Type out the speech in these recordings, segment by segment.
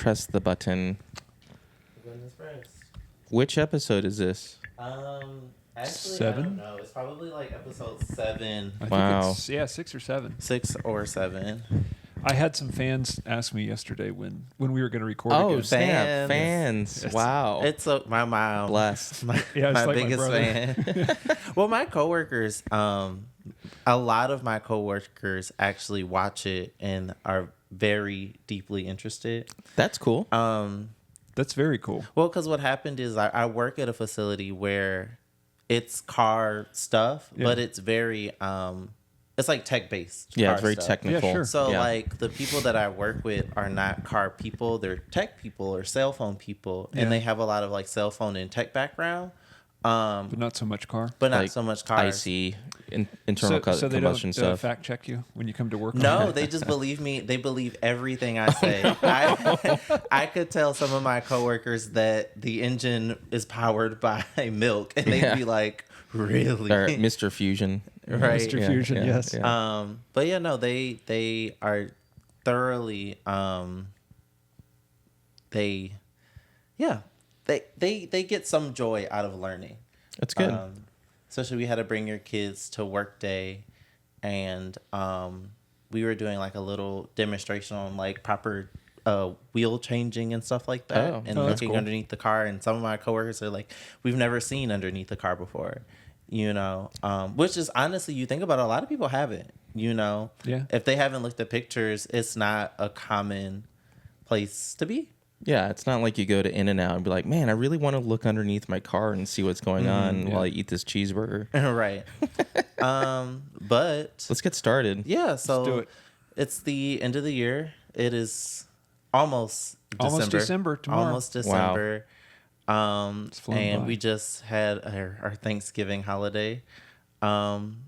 press the button. Goodness gracious. Which episode is this? Actually, 7? I don't know. It's probably like episode 7. I Wow. think it's 6 or 7. 6 or 7. I had some fans ask me yesterday when we were going to record Oh, again. snap. Fans. Yes. Wow. It's my mom. Blessed. My, Yeah, it's my like my biggest brother. fan. Well, my coworkers, a lot of my coworkers actually watch it and are very deeply interested. That's cool. That's very cool. Well, because what happened is I work at a facility where it's car stuff, but it's very it's like tech based. Yeah, it's very stuff. technical. Yeah, sure. So Yeah. like the people that I work with are not car people, they're tech people or cell phone people, and Yeah. they have a lot of like cell phone and tech background, But not so much car. but not Like so much cars. IC, internal So they combustion don't stuff. fact check you when you come to work? No, they just believe me. They believe everything I say. I could tell some of my coworkers that the engine is powered by milk, and they'd Yeah. be like, "Really?" Or Mr. Fusion. Right. Mr. Yeah, Fusion, yeah, yes. yeah. But yeah, no, they are thoroughly they get some joy out of learning. That's good. Especially we had to bring your kids to work day, and we were doing like a little demonstration on like proper wheel changing and stuff like that, Oh. and Oh, that's looking cool. underneath the car. And some of my coworkers are like, "We've never seen underneath the car before," you know, which is honestly, you think about it, a lot of people haven't, you know. Yeah. If they haven't looked at pictures, it's not a common place to be. Yeah, it's not like you go to In-N-Out and be like, man, I really want to look underneath my car and see what's going on while I eat this cheeseburger. Right. But Let's get started. yeah, so do it. it's the end of the year. It is almost December tomorrow. Almost December. It's flown And by. we just had our Thanksgiving holiday.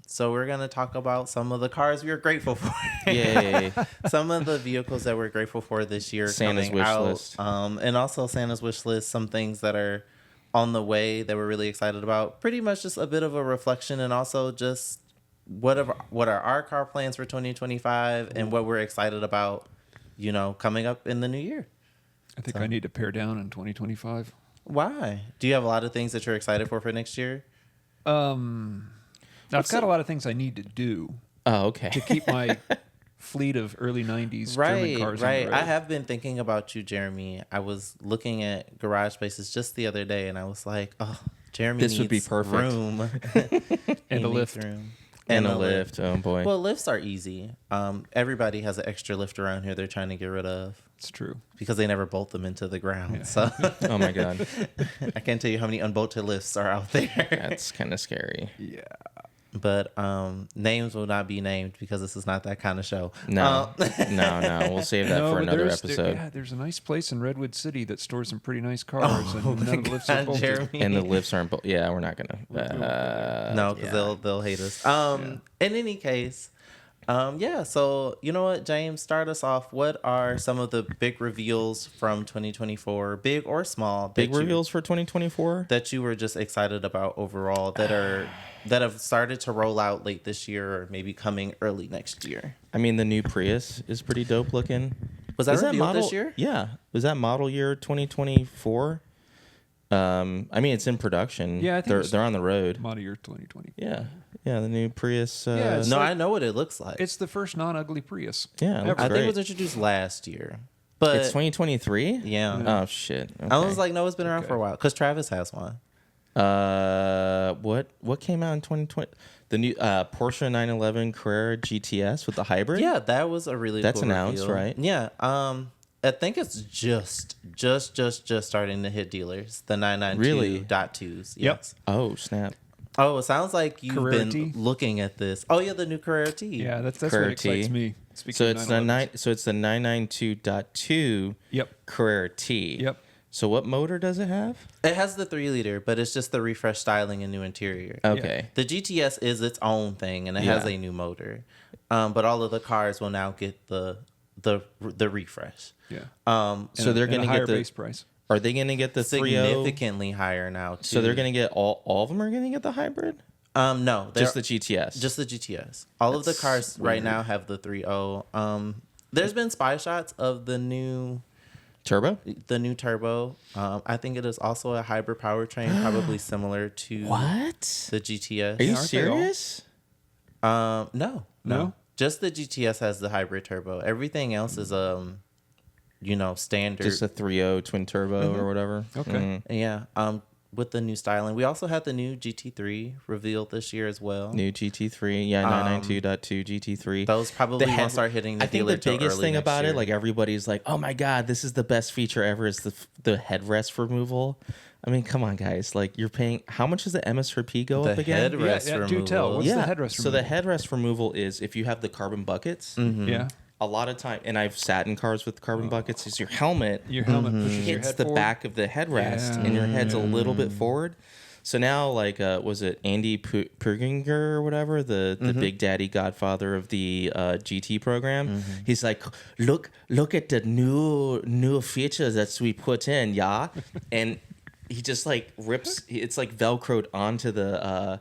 So we're gonna talk about some of the cars we are grateful for. Yay. Some of the vehicles that we're grateful for this year. Santa's coming wish out. list. And also Santa's wish list. Some things that are on the way that we're really excited about. Pretty much just a bit of a reflection, and also just what are our car plans for 2025 and what we're excited about, you know, coming up in the new year. I think I need to pare down in 2025. Why? Do you have a lot of things that you're excited for next year? I've got a lot of things I need to do Oh, okay. to keep my fleet of early 90s German cars on the road. I have been thinking about you, Jeremy. I was looking at garage spaces just the other day, and I was like, oh, Jeremy This needs would be perfect. room. And He a needs lift. room. And a lift. Oh, boy. Well, lifts are easy. Everybody has an extra lift around here they're trying to get rid of It's true. because they never bolt them into the ground. So Oh, my God. I can't tell you how many unbolted lifts are out there. That's kind of scary. Yeah. But names will not be named because this is not that kind of show. No. No. We'll save that for but another there's- episode. there's a nice place in Redwood City that stores some pretty nice cars, and none of the lifts are God, bolted. Jeremy. And the lifts aren't... Yeah, we're not going to... No, because they'll hate us. In any case, so you know what, James, start us off. What are some of the big reveals from 2024, big or small? Big reveals for 2024? that you were just excited about overall that have started to roll out late this year or maybe coming early next year? I mean, the new Prius is pretty dope looking. Was that Is revealed model, this year? Yeah. Was that model year 2024? I mean, it's in production. Yeah, I think they're on the road. Model year 2020. Yeah. Yeah, the new Prius. Yeah, it's No, like- I know what it looks like. It's the first non-ugly Prius. Yeah, it looks I think it great. was introduced last year, but It's 2023? yeah. Oh, shit. I was Okay. like, no, it's been around Okay. for a while because Travis has one. What came out in 2020? The new Porsche 911 Carrera GTS with the hybrid? Yeah, that was a really That's cool announced, reveal. right? Yeah. I think it's just starting to hit dealers. The 992.2s. Yep. Yes. Oh, snap. Oh, it sounds like you've Carrera been T? looking at this. Oh yeah, the new Carrera T. Yeah, that's what Carrera excites T. me. Speaking So of it's the 992.2 Yep. Carrera T. Yep. So what motor does it have? It has the 3-liter, but it's just the refreshed styling and new interior. Okay. The GTS is its own thing, and it has Yeah. a new motor. But all of the cars will now get the refresh. Yeah. So they're And a going to higher get the base price. Are they going to get the 3.0? Significantly higher now. Too. So they're going to get all of them are going to get the hybrid? No, they're- Just the GTS. Just the GTS. All of the That's cars right weird. now have the 3.0. There's been spy shots of the new Turbo? The new turbo. I think it is also a hybrid powertrain, probably similar to What? the GTS. Are you aren't they all? serious? No. Just the GTS has the hybrid turbo. Everything else is standard. Just a 3.0 twin turbo or whatever. Okay. Yeah. With the new styling. We also had the new GT3 revealed this year as well. New GT3, yeah, 992.2 GT3. Those probably won't start hitting the I think dealer the till biggest early thing next about year. it, like everybody's like, "Oh my god, this is the best feature ever!" Is the headrest removal. I mean, come on, guys! Like, you're paying. How much does the MSRP go the up again? headrest Yeah, removal. do tell. What's the headrest So the removal? headrest removal is if you have the carbon buckets. Yeah. A lot of time, and I've sat in cars with carbon buckets. Is your helmet Your helmet pushes your hits head the forward. back of the headrest, Yeah. and your head's a little bit forward. So now, like, was it Andy Purginger or whatever, the big daddy godfather of the GT program? He's like, look at the new features that we put in, yeah, and he just like rips. It's like velcroed onto the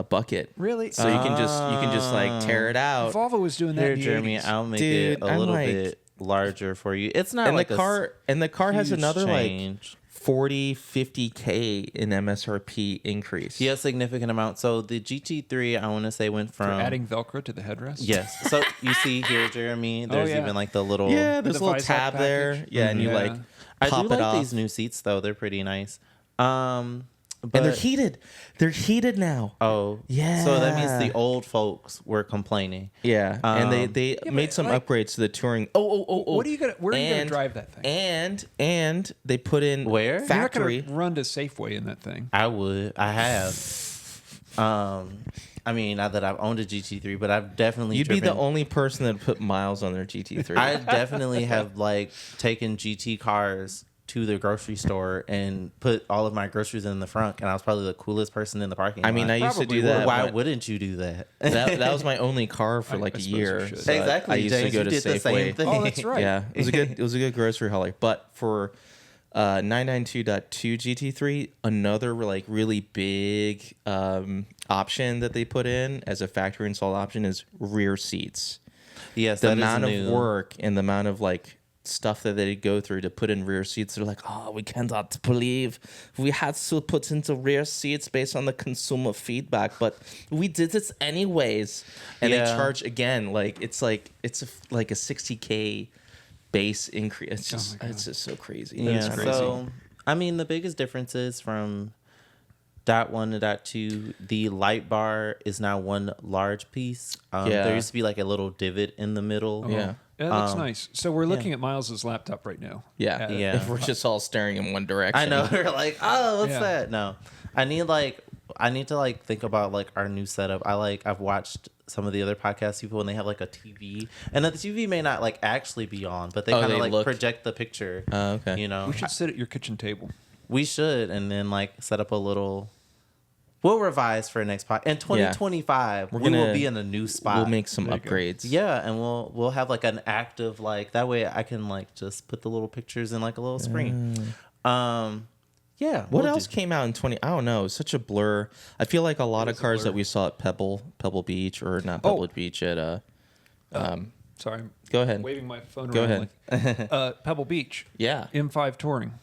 bucket. Really? So you can just like tear it out. Volvo was doing that Here, in the Jeremy, 80s. I'll make Dude, it a I'm little like- bit larger for you. It's not And like the car has huge another change. like 40-50K in MSRP increase. Yeah, significant amount. So the GT3, I want to say, went For from adding Velcro to the headrest. Yes. So you see here, Jeremy, there's yeah. even like the little. Yeah, there's a the little Visop tab there. package. Yeah, and you Yeah. like I pop do it like off. these new seats though; they're pretty nice. But, And they're heated. They're heated now. Oh, Yeah. So that means the old folks were complaining. Yeah, and they Yeah, made but, some like- upgrades to the touring. Oh. What are you gonna? Where are you gonna And- drive that thing? And they put in Where? You're factory. not gonna run to Safeway in that thing. I would. I have. I mean, not that I've owned a GT3, but I've definitely. You'd be the driven- only person that put miles on their GT3. I definitely have like taken GT cars to the grocery store and put all of my groceries in the front, and I was probably the coolest person in the parking lot. I mean, I used to Probably do that. would. why when- wouldn't you do that? that was my only car for like I a suppose you year. should. So Exactly, I used James, to go you to did the same Safeway. thing. Oh, that's right. Yeah, it was a good grocery hauler. But for 992.2 GT3, another like really big option that they put in as a factory installed option is rear seats. Yes, The that is amount of new. work and the amount of like stuff that they go through to put in rear seats, they're like, oh, we cannot believe we had to put into rear seats based on the consumer feedback, but we did this anyways. And they Yeah. charge again, like it's like like a 60K base increase. It's just my God. it's just so crazy. Yeah, It's crazy. so I mean, the biggest differences from dot 1 to dot 2, the light bar is now one large piece. Yeah. There used to be like a little divot in the middle. Yeah. Yeah, that looks nice. So we're looking at Miles's laptop right now. Yeah. Yeah. If we're just all staring in one direction. I know. We're like, oh, what's Yeah. that? No, I need to like think about like our new setup. I've watched some of the other podcast people and they have like a TV, and the TV may not like actually be on, but they Oh, kind they of like look- project the picture. Okay. You know, We should sit at your kitchen table. we should, and then like set up a little. We'll revise for next podcast. In 2025, we will gonna- be in a new spot. We'll make some There you go. upgrades. Yeah, and we'll have like an active like that way I can like just put the little pictures in like a little screen. Yeah. What we'll else do- came out in 20? I don't know. Such a blur. I feel like a lot of is a cars blur. that we saw at Pebble Beach, or not Pebble Oh. Beach at Sorry, I'm Go ahead. waving my phone Go around. Like, Pebble Beach. Yeah. M5 Touring.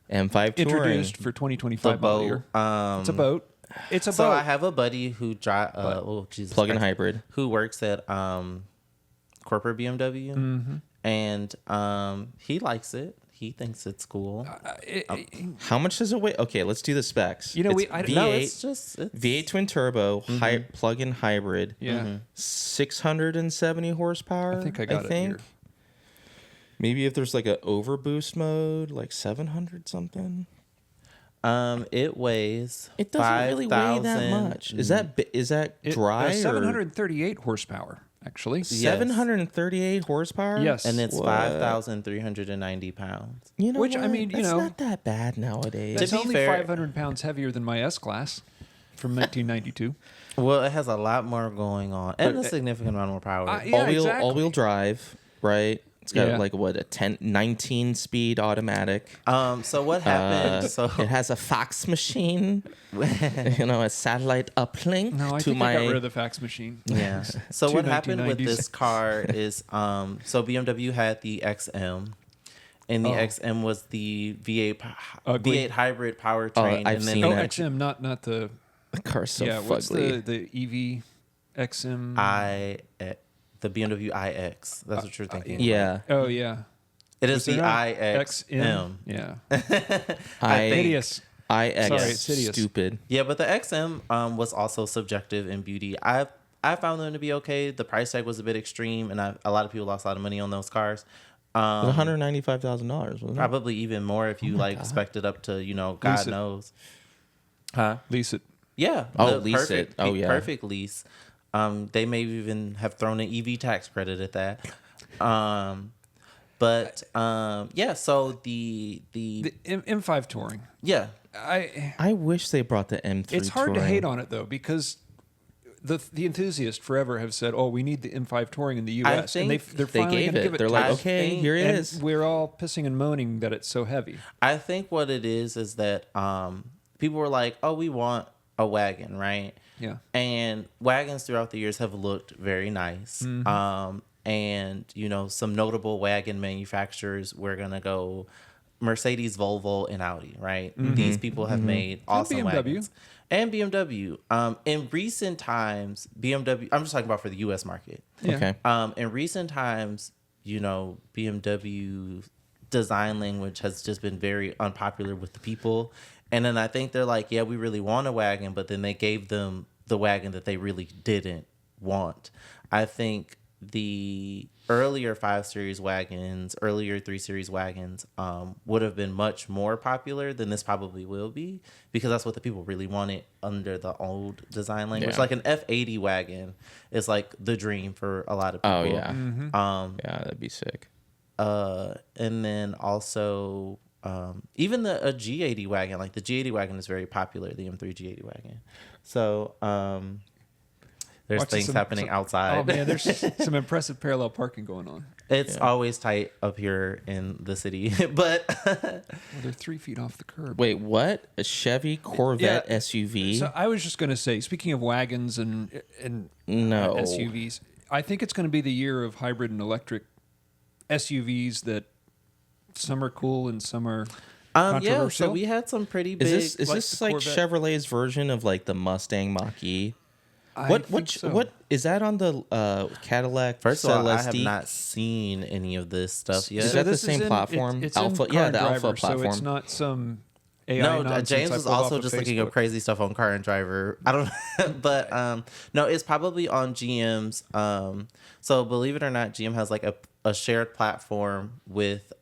M5 touring. Introduced for 2025 The model boat. year. It's a boat. It's a So boat. I have a buddy who Jesus plug-in Christ, hybrid. who works at corporate BMW, Mm-hmm. and he likes it. He thinks it's cool. How much does it weigh? Okay, let's do the specs. You know, It's I V8, No, it's just V8 twin turbo, plug-in hybrid. yeah. 670 horsepower. I think I got it here. Maybe if there's like a overboost mode, like 700 something. It weighs. It doesn't really weigh that 5,000 much. Is that It- dry? 738 horsepower, actually. Yes. 738 horsepower. Yes. and it's What? 5,390 pounds. You know Which, I what? mean, you That's know, not that bad nowadays. That's be only fair- 500 pounds heavier than my S-Class from 1992. Well, it has a lot more going on and a But- significant amount more power. Yeah, all-wheel exactly. all-wheel drive, right? It's got Yeah. like what, a 19 speed automatic. So what happened? So It has a fax machine, a satellite uplink No, I to think my. I got rid of the fax machine. yeah. So Two what happened with 1990s. this car is so BMW had the XM, and the Oh. XM was the V8 Ugly. V8 hybrid powertrain. I've and then seen Oh, that. XM, not the. The car's so yeah, what's fugly. the EV XM? The BMW iX. That's what you're thinking. Yeah. Oh yeah. It is Was there the not iXM. Yeah. I think. Hideous. iX Sorry, it's hideous. stupid. Yeah, but the XM was also subjective in beauty. I found them to be okay. The price tag was a bit extreme, and a lot of people lost a lot of money on those cars. It was $195,000, wasn't it? Probably even more if you spec'd it up to God Lease it. knows. Huh? Lease it. Yeah. Oh, the lease it. Oh, yeah. Perfect lease. They may even have thrown an EV tax credit at that. Yeah. So the M5 Touring. yeah. I wish they brought the M3 It's hard to Touring. hate on it though, because the enthusiasts forever have said, "Oh, we need the M5 Touring in the U.S." and think they're They finally gave going to it. give it. They're to like, us. okay, here it and is. we're all pissing and moaning that it's so heavy. I think what it is that people were like, "Oh, we want a wagon, right?" Yeah. And wagons throughout the years have looked very nice. And some notable wagon manufacturers, we're gonna go Mercedes, Volvo, and Audi, right? These people have made awesome BMW. wagons. And BMW. In recent times, BMW, I'm just talking about for the US market. Yeah. Okay. In recent times, BMW design language has just been very unpopular with the people. And then I think they're like, yeah, we really want a wagon, but then they gave them the wagon that they really didn't want. I think the earlier 5 Series wagons, earlier 3 Series wagons would have been much more popular than this probably will be, because that's what the people really wanted under the old design language. Yeah. Like an F80 wagon is like the dream for a lot of people. Oh, yeah. Yeah, that'd be sick. And then also even a G80 wagon, like the G80 wagon is very popular, the M3 G80 wagon. So there's Watching things happening outside. Oh man, there's some impressive parallel parking going on. It's always tight up here in the city, but Well, they're 3 feet off the curb. Wait, what? A Chevy Corvette SUV? So I was just going to say, speaking of wagons and No. SUVs, I think it's going to be the year of hybrid and electric SUVs that some are cool and some are controversial. yeah. So we had some pretty big. Is like this the like Corvette. Chevrolet's version of like the Mustang Mach-E? I What think so. what is that on the Cadillac? First of all, I have Celeste? not seen any of this stuff yet. Is that the this same in- platform? It's Alpha- in yeah, Car the and Alpha Driver, So platform. it's not some AI No, nonsense James I was pulled also off of just looking up Facebook. crazy stuff on Car and Driver. I don't, but no, it's probably on GM's. So believe it or not, GM has like a shared platform with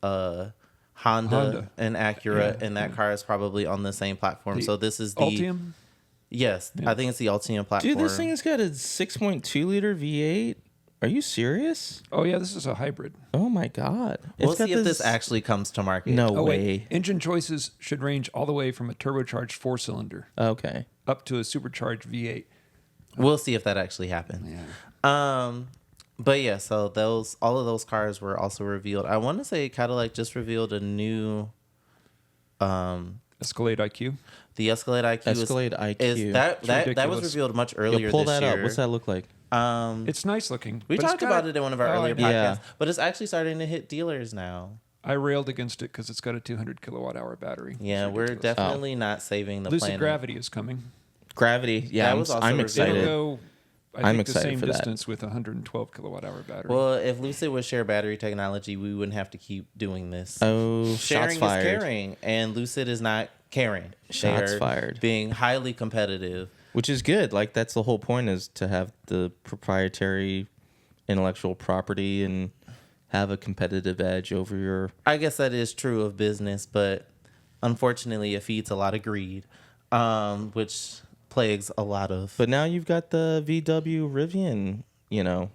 Honda and Acura, Yeah. and that car is probably on the same platform. The So this is the Ultium. yes, I think it's the Ultium platform. Dude, this thing has got a 6.2 liter V8. Are you serious? Oh yeah, this is a hybrid. Oh my god! We'll It's got see if this actually comes to market. No Oh way. wait, engine choices should range all the way from a turbocharged 4-cylinder Okay. up to a supercharged V8. We'll see if that actually happens. Yeah. But yeah, so all of those cars were also revealed. I want to say Cadillac just revealed a new Escalade IQ. the Escalade IQ. Escalade IQ. Is that was ridiculous. revealed much earlier Yo, pull this that year. up. What's that look like? It's nice looking. We but it's talked got about a- it in one of our Oh, earlier I know. podcasts, Yeah. but it's actually starting to hit dealers now. I railed against it because it's got a 200 kilowatt hour battery. Yeah, It's we're ridiculous. definitely not saving the Lucid planet. Gravity is coming. Gravity. Yeah, That was also I'm revealed. excited. It'll go, I I'm think, excited the same for that. distance with a 112 kilowatt hour battery. Well, if Lucid would share battery technology, we wouldn't have to keep doing this. Oh, Sharing shots is fired. caring, and Lucid is not caring. Shots They're fired. Being highly competitive. Which is good. Like that's the whole point, is to have the proprietary intellectual property and have a competitive edge over your. I guess that is true of business, but unfortunately, it feeds a lot of greed, which plagues a lot of. But now you've got the VW Rivian, that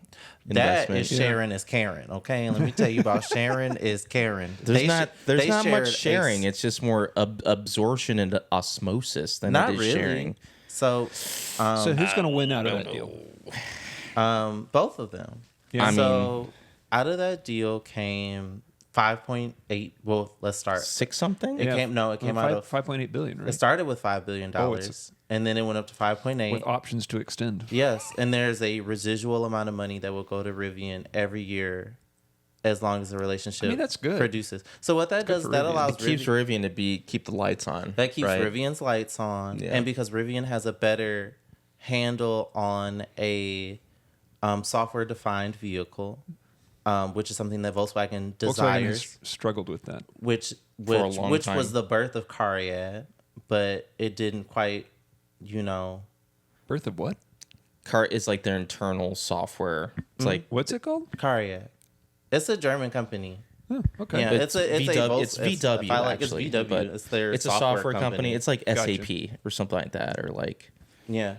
investment. is Sharon is Karen. Okay, let me tell you about Sharon is Karen. There's not they much shared sharing. It's just more absorption and osmosis than not it is really. sharing. So, so who's going to win out of that deal? both of them. Yeah. I So out of that deal came 5.8. Well, let's start. 6 something? It came out of 5.8 billion, right? It started with $5 billion, and then it went up to 5.8 With options to extend. Yes, and there's a residual amount of money that will go to Rivian every year as long as the relationship that's good. produces. So what that does, for that Rivian. allows It keeps Rivian to keep the lights on. that keeps right? Rivian's lights on, Yeah. and because Rivian has a better handle on a software-defined vehicle, which is something that Volkswagen Volkswagen desires, has struggled with that. which For a long time. was the birth of Cariad, but it didn't quite, Birth of what? Car is like their internal software. It's like What's it called? Cariad. It's a German company. Oh, okay. Yeah, But it's a VW, it's VW if I like, actually. It's VW. but It's their it's a software company. It's like Gotcha. SAP or something like that, or like Cariad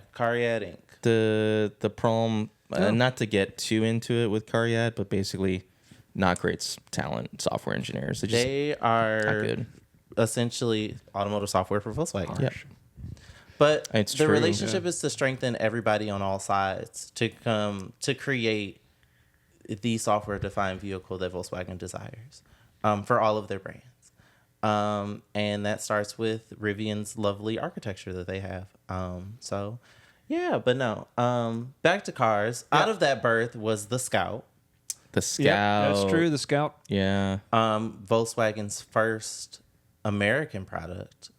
Inc. the problem. Not to get too into it with Cariad, but basically, not great talent software engineers. They not are good. essentially automotive software for Volkswagen. Yep. But It's the true. relationship is to strengthen everybody on all sides to create the software-defined vehicle that Volkswagen desires for all of their brands. And that starts with Rivian's lovely architecture that they have. But no. Back to cars. Yeah. Out of that birth was the Scout. The Scout. Yeah, that's true. The Scout. Yeah. Volkswagen's first American product.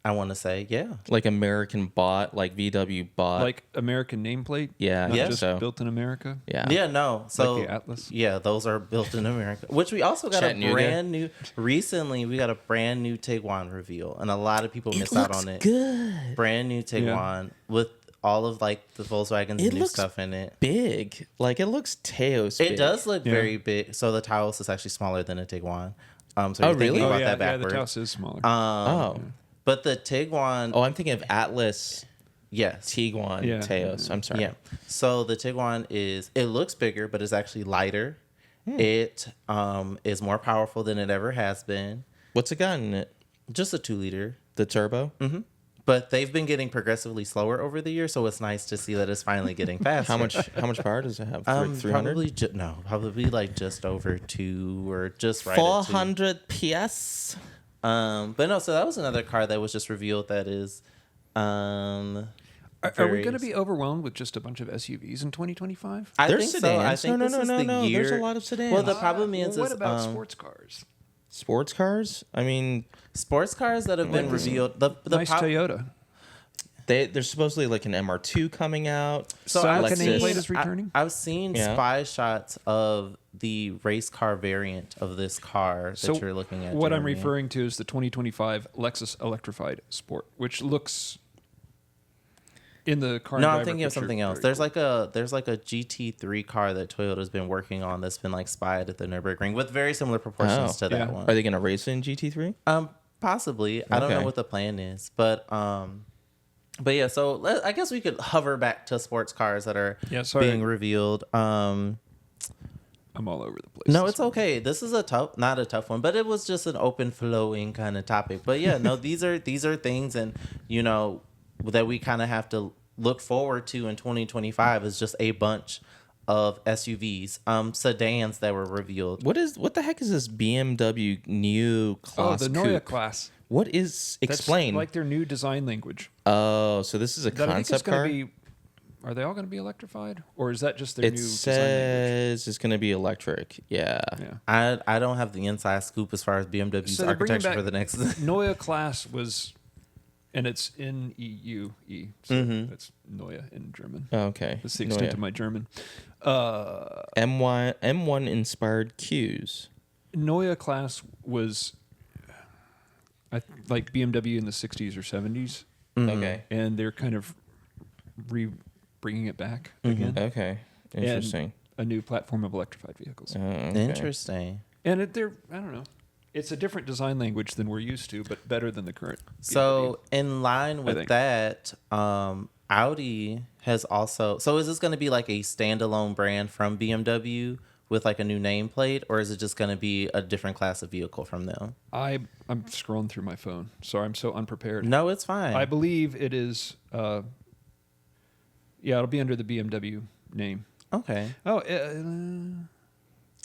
I want to say, yeah. Like American bought, like VW bought. Like American nameplate. Yeah, Not yeah. just So. built in America. Yeah. Yeah, no. So Like the Atlas? Yeah, those are built in America. Which we also got Chattanooga. a brand new. Recently, we got a brand new Tiguan reveal, and a lot of people missed out on it. Good. Brand new Tiguan with all of like the Volkswagen's It new looks stuff in it. Big. Like it looks Teos big. It does look Yeah. very big. So the Taos is actually smaller than a Tiguan. So Oh, you're thinking really? about yeah, that yeah. The backwards. Taos is smaller. But the Tiguan, Oh, I'm thinking of Atlas, yes, Tiguan, Yeah. Teos. I'm sorry. yeah. So the Tiguan it looks bigger, but it's actually lighter. It is more powerful than it ever has been. What's it got in it? Just a 2-liter. The turbo? But they've been getting progressively slower over the years, so it's nice to see that it's finally getting faster. How much power does it have? 300? Probably like just over 2 or just right at 2. 400 PS. But no, so that was another car that was just revealed that is Are we very- going to be overwhelmed with just a bunch of SUVs in 2025? I There's think so. I sedans. think No, this no, is no, the no. year. There's a lot of sedans. Well, the problem is, what about um, sports cars? Sports cars? I mean, sports cars that have been revealed. The Nice Toyota. there's supposedly like an MR2 coming out. So Silent I've nameplate seen, is returning? I've seen Yeah. spy shots of the race car variant of this car that you're looking at. What I'm Jeremy. referring to is the 2025 Lexus Electrified Sport, which looks in the car. No, and I'm driver thinking of picture something else. very There's cool. like a GT3 car that Toyota's been working on that's been like spied at the Nürburgring with very similar proportions to that yeah. one. Are they going to race in GT3? Possibly. I don't know Okay. what the plan is, but yeah. So I guess we could hover back to sports cars that are Yeah, sorry. being revealed. I'm all over the place. No, this it's okay. This is not a tough one, but it was just an open flowing kind of topic. But yeah, no, these are things, and that we kind of have to look forward to in 2025 is just a bunch of SUVs, sedans that were revealed. What the heck is this BMW new class? Oh, the Neue coupe? class. What is That's explain? like their new design language. Oh, so this is a That I think is concept going car. to be. Are they all going to be electrified, or is that just their It new design language? says it's going to be electric. Yeah. Yeah. I don't have the inside scoop as far as BMW's So they're bringing architecture back- for the next. Neue class was, and it's in E. So that's Neue in German. Oh, okay. That's the No, extent yeah. of my German. M1 inspired cues. Neue class was like BMW in the 60s or 70s, Okay. and they're kind of bringing it back again. Okay. Interesting. And a new platform of electrified vehicles. Okay. Interesting. And they're, I don't know. It's a different design language than we're used to, but better than the current. So in line with think. that, Audi has also. So is this going to be like a standalone brand from BMW with like a new nameplate, or is it just going to be a different class of vehicle from them? I'm scrolling through my phone. Sorry, I'm so unprepared. No, it's fine. I believe it is. Yeah, it'll be under the BMW name. Okay. Oh,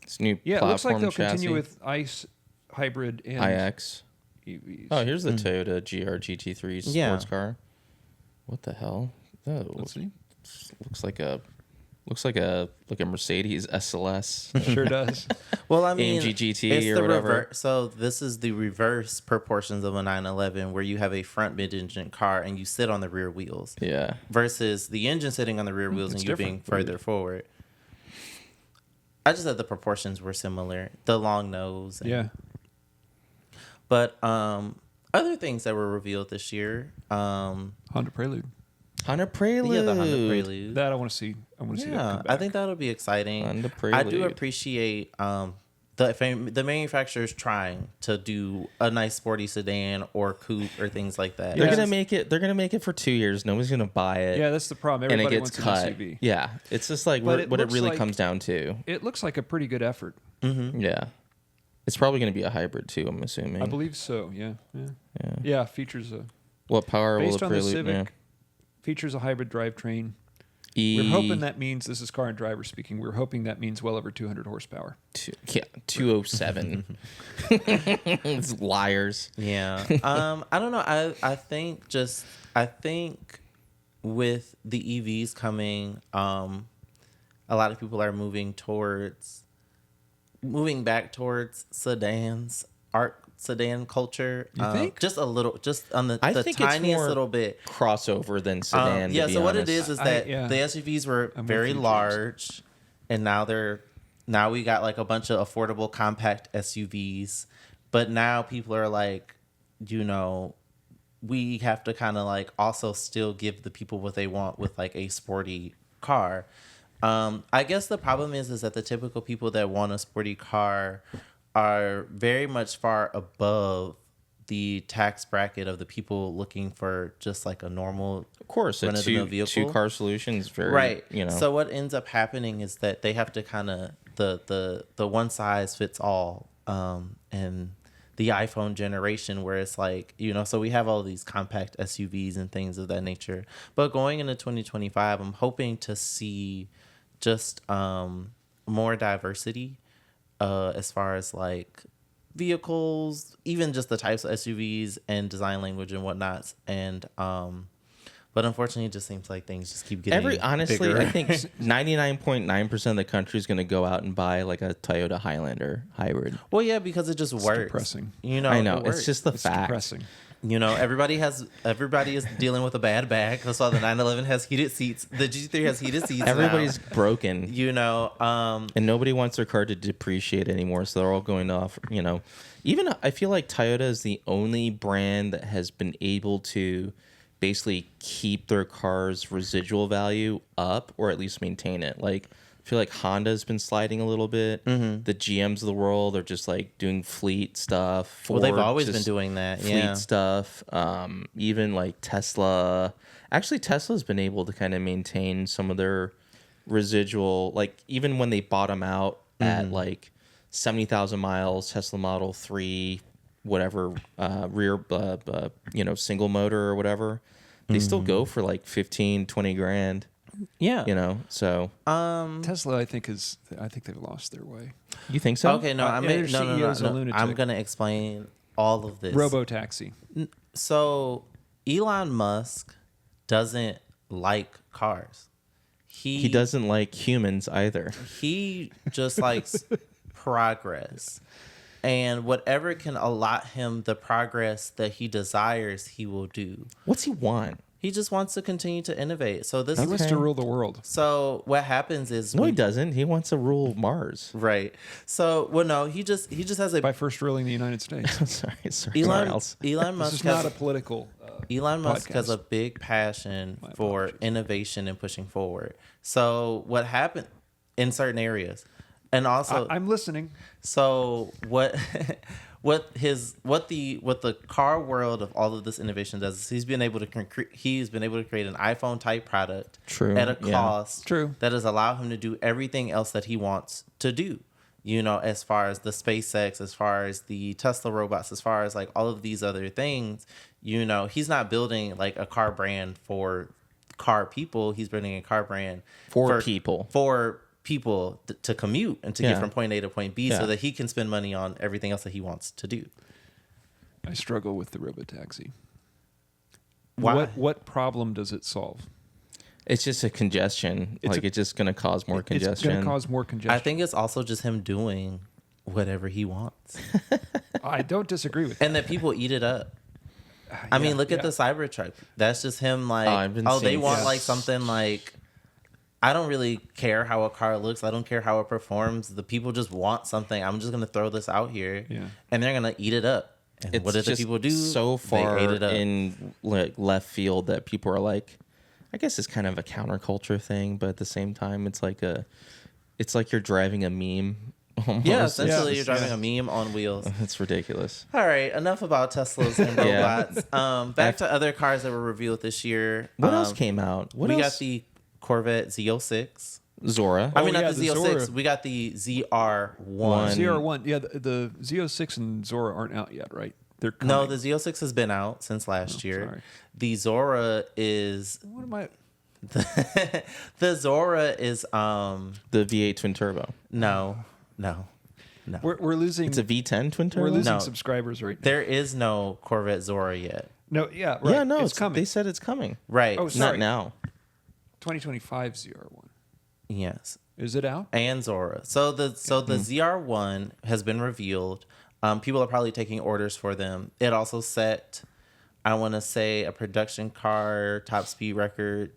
It's new yeah. It platform looks like they'll chassis. continue with ICE, hybrid, and iX. EVs. Oh, here's the Toyota GR GT3 sports Yeah. car. What the hell? Oh, Let's see. looks like a Looks like a Mercedes SLS. Sure does. Well, I mean, AMG GT it's or the whatever. So this is the reverse proportions of a 911, where you have a front mid-engine car and you sit on the rear wheels, Yeah. versus the engine sitting on the rear wheels It's and you being different. further forward. I just said the proportions were similar. The long nose. Yeah. But other things that were revealed this year. Honda Prelude. Honda Prelude. Yeah, the Honda Prelude. That I want to see. I want to see that Yeah, come back. I think that'll be exciting. Honda I do Prelude. appreciate the manufacturers trying to do a nice sporty sedan or coupe or things like that. They're Yeah. gonna make it. They're gonna make it for 2 years. Nobody's gonna buy it. Yeah, that's the problem. and it Everybody gets wants cut. an SUV. Yeah, it's just like But it what it looks really like- comes down to. It looks like a pretty good effort. Yeah, it's probably gonna be a hybrid too. I'm assuming. I believe so. Yeah. Yeah. Yeah. Features What power will based the on the Prelude? Civic. Features a hybrid drivetrain. Yeah. We're hoping that means, this is car and driver speaking, we're hoping that means well over 200 horsepower. 207. It's liars. Yeah. I don't know. I think with the EVs coming, a lot of people are moving back towards sedans, sedan culture. You think? Just a little, just on the I think it's tiniest more little bit. Crossover than sedan. Yeah. to be So what it honest. is that yeah. the SUVs were I'm with very you, James. large, and now we got like a bunch of affordable compact SUVs. But now people are like, we have to kind of like also still give the people what they want with like a sporty car. I guess the problem is that the typical people that want a sporty car are very much far above the tax bracket of the people looking for just like a normal, Of course, a run-of-the-mill vehicle. two car solution is very right. You know. So what ends up happening is that they have to kind of the one size fits all, and the iPhone generation, where it's like, so we have all these compact SUVs and things of that nature. But going into 2025, I'm hoping to see just more diversity as far as like vehicles, even just the types of SUVs and design language and whatnot. And but unfortunately, it just seems like things just keep getting honestly, bigger. I think 99.9% of the country is going to go out and buy like a Toyota Highlander hybrid. Well, yeah, because it just works. depressing. I know, it works. it's just the It's fact. depressing. Everybody is dealing with a bad back. That's why the 911 has heated seats. The GT3 has heated seats. Everybody's now. broken. And Nobody wants their car to depreciate anymore, so they're all going to offer, Even I feel like Toyota is the only brand that has been able to basically keep their car's residual value up, or at least maintain it. Like, I feel like Honda's been sliding a little bit. Mm-hmm. The GMs of the world are just like doing fleet stuff. Well, they've Ford always been just doing that. fleet Yeah. stuff. Even like Tesla. Actually, Tesla's been able to kind of maintain some of their residual. Like, even when they bottom out at like 70,000 miles, Tesla Model 3, whatever, rear, single motor or whatever, they still go for like 15, 20 grand. Yeah. So Tesla, I think they've lost their way. you think so? Okay, no, their CEO is a no. lunatic. I'm gonna explain all of this. Robotaxi. So Elon Musk doesn't like cars. He doesn't like humans either. He just likes progress. And whatever can allot him the progress that he desires, he will do. What's he want? He just wants to continue to innovate. So this He is wants to rule the world. so what happens is No, he doesn't. He wants to rule Mars. right. So no, he just has a By first ruling the United States. sorry. Elon Miles. Elon This Musk is not has a political. Elon Musk has podcast. a big passion My for apologies. innovation and pushing forward. So what happened in certain areas, and also I'm listening. so what the car world of all of this innovation does is he's been able to create an iPhone type product True, at a yeah. cost True. that has allowed him to do everything else that he wants to do. As far as the SpaceX, as far as the Tesla robots, as far as like all of these other things, he's not building like a car brand for car people. He's building a car brand For people. For people to commute and to get Yeah. from point A to point B Yeah. so that he can spend money on everything else that he wants to do. I struggle with the robotaxi. Why? What problem does it solve? It's just a congestion. It's just going to cause more congestion. It's going to cause more congestion. I think it's also just him doing whatever he wants. I don't disagree with And that people eat it up. I mean, look at the Cybertruck. That's just him they want like something like, I don't really care how a car looks. I don't care how it performs. The people just want something. I'm just going to throw this out here. Yeah. And they're going to eat it up. And what did the people do? So far in like left field that people are like, I guess it's kind of a counterculture thing, but at the same time, it's like you're driving a meme. Almost. Yeah, essentially you're driving a meme on wheels. It's ridiculous. All right, enough about Teslas and robots. Back to other cars that were revealed this year. What else came out? We got the Corvette Z06. Zora. I mean, not the Z06. Zora. We got the ZR1. ZR1. Yeah, the Z06 and Zora aren't out yet, right? They're coming. No, the Z06 has been out since last year. Sorry. The Zora is... What am I... The Zora is... The V8 twin turbo. No. We're losing... It's a V10 twin turbo? We're losing subscribers right now. There is no Corvette Zora yet. No, yeah, right. Yeah, no, it's coming. They said it's coming. Right. Oh, sorry. Not now. 2025 ZR1. Yes. Is it out? And Zora. So the ZR1 has been revealed. People are probably taking orders for them. It also set, I want to say, a production car top speed record.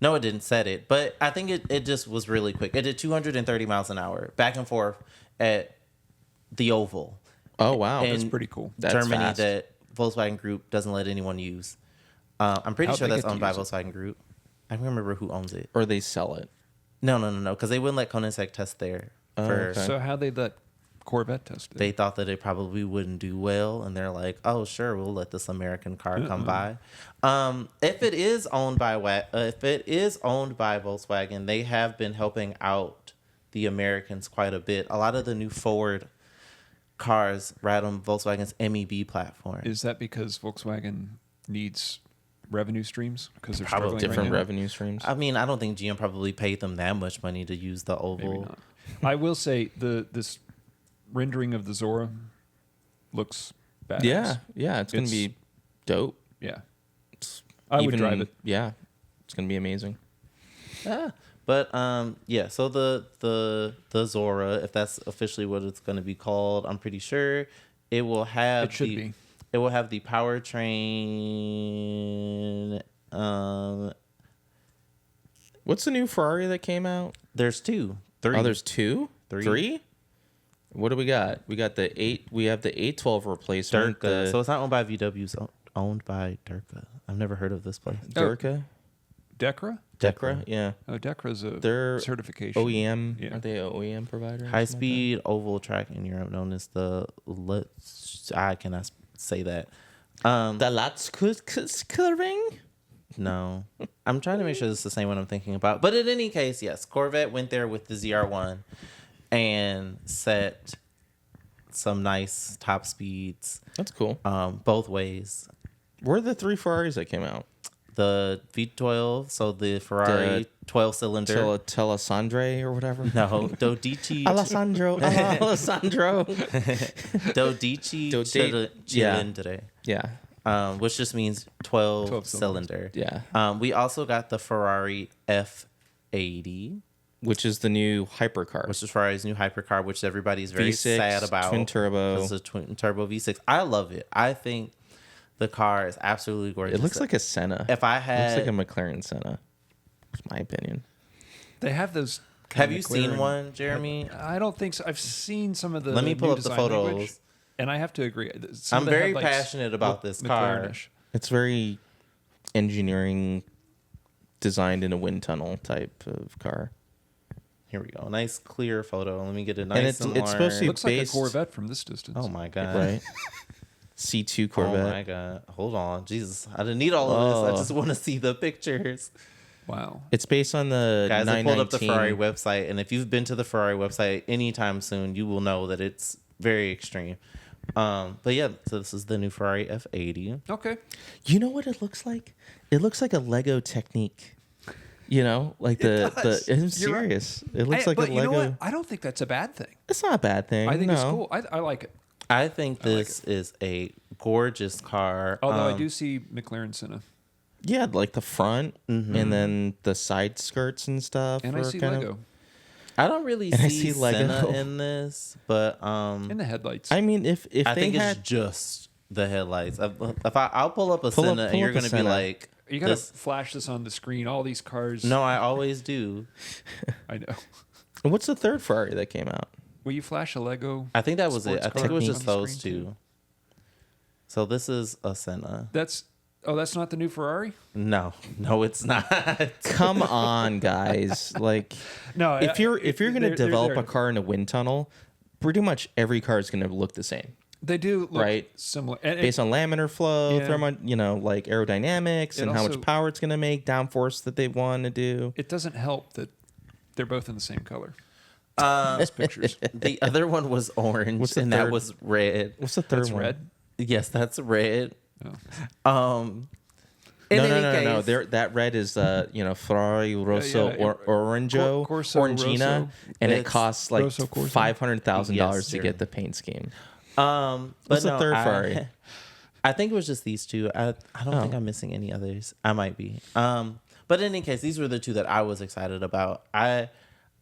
No, it didn't set it, but I think it just was really quick. It did 230 miles an hour back and forth at the Oval. Oh, wow. That's pretty cool. That's Germany fast. that Volkswagen Group doesn't let anyone use. I'm pretty sure they that's get to owned by use it? Volkswagen Group. I don't remember who owns it. Or they sell it. No, because they wouldn't let Koenigsegg test there. Okay. So how they let Corvette test it? They thought that it probably wouldn't do well, and they're like, "Oh, sure, we'll let this American car come by." If it is owned by Volkswagen, they have been helping out the Americans quite a bit. A lot of the new Ford cars ride on Volkswagen's MEB platform. Is that because Volkswagen needs revenue streams because they're Probably struggling Different right now? revenue streams. I mean, I don't think GM probably paid them that much money to use the Oval. Maybe not. I will say this rendering of the Zora looks badass. Yeah, it's going to be dope. Yeah. I would drive it. Yeah, it's going to be amazing. Yeah. But so the Zora, if that's officially what it's going to be called, I'm pretty sure it will have It should be. It will have the powertrain. What's the new Ferrari that came out? There's 2, 3. Oh, there's 2? Three. 3? What do we got? We got the 8. We have the 812 replacement. Durka. So it's not owned by VW. It's owned by Durka. I've never heard of this place. Durka? Decra? Decra? Yeah. Oh, Decra's a They're certification. OEM. Yeah. Aren't they an OEM provider? High speed oval track in Europe, known as the I cannot say that. The Latskuring? No, I'm trying to make sure this is the same one I'm thinking about. But in any case, yes, Corvette went there with the ZR1 and set some nice top speeds. That's cool. Both ways. Where are the 3 Ferraris that came out? The V12, so the Ferrari 12-cylinder. Telasandre or whatever? No, Dodici. Alessandro. Dodici Cilindre. Yeah. Which just means 12-cylinder. Yeah. We also got the Ferrari F80. Which is the new hypercar. Which is Ferrari's new hypercar, which everybody's very V6, sad about. twin turbo. It's a twin turbo V6. I love it. I think the car is absolutely gorgeous. It looks like a Senna. If I had, it looks like a McLaren Senna. That's my opinion. They have those. Have you seen one, Jeremy? I don't think so. I've seen some of the. Let me pull new up the design photos. language, and I have to agree. I'm very passionate about this car. McLaren-ish. It's very engineering designed in a wind tunnel type of car. Here we go. Nice clear photo. Let me get a nice And it's supposed to be Looks like a based- Corvette from this distance. Oh my god. Right. C2 Corvette. Oh my god. Hold on. Jesus. I didn't need all of this. I just want to see the pictures. Wow. It's based on the Guys, I pulled 919. up the Ferrari website, and if you've been to the Ferrari website anytime soon, you will know that it's very extreme. But yeah, so this is the new Ferrari F80. Okay. You know what it looks like? It looks like a Lego Technique. You know, like the I'm You're right. serious. It looks like but a you know Lego. what? I don't think that's a bad thing. It's not a bad thing. I think no. it's cool. I like it. I think this is a gorgeous car. Although I do see McLaren Senna. Yeah, like the front and then the side skirts and stuff. And I see kind Lego. I don't really And I see see Lego. Senna in this, but In the headlights. I mean, if I they think had it's just the headlights. I'll pull up a Pull up- Senna, pull and you're up a gonna be Senna. like, you gotta this. flash this on the screen. All these cars. No, I always do. I know. what's the third Ferrari that came out? Will you flash a Lego? I think that was it. Sports I think it was car just on the those screen, two. too. So this is a Senna. That's not the new Ferrari. No, it's not. Come on, guys! Like, No, if you're gonna they're- develop they're- a car in a wind tunnel, pretty much every car is gonna look the same, They do look Right. similar. And based on laminar flow, Yeah. like aerodynamics It and how also- much power it's gonna make, downforce that they want to do. it doesn't help that they're both in the same color. Those pictures. The other one was orange, What's the and that third? was red. What's the third That's one? red. Yes, that's red. Oh. In No, any no. case- There, that red is Ferrari Rosso yeah, Orango Corso Orangina, Rosso. and it It's costs like Rosso Corso. $500,000 Yes, to sir. get the paint scheme. But What's the third Ferrari? I think it was just these two. I don't think I'm missing any others. I might be. But in any case, these were the two that I was excited about. I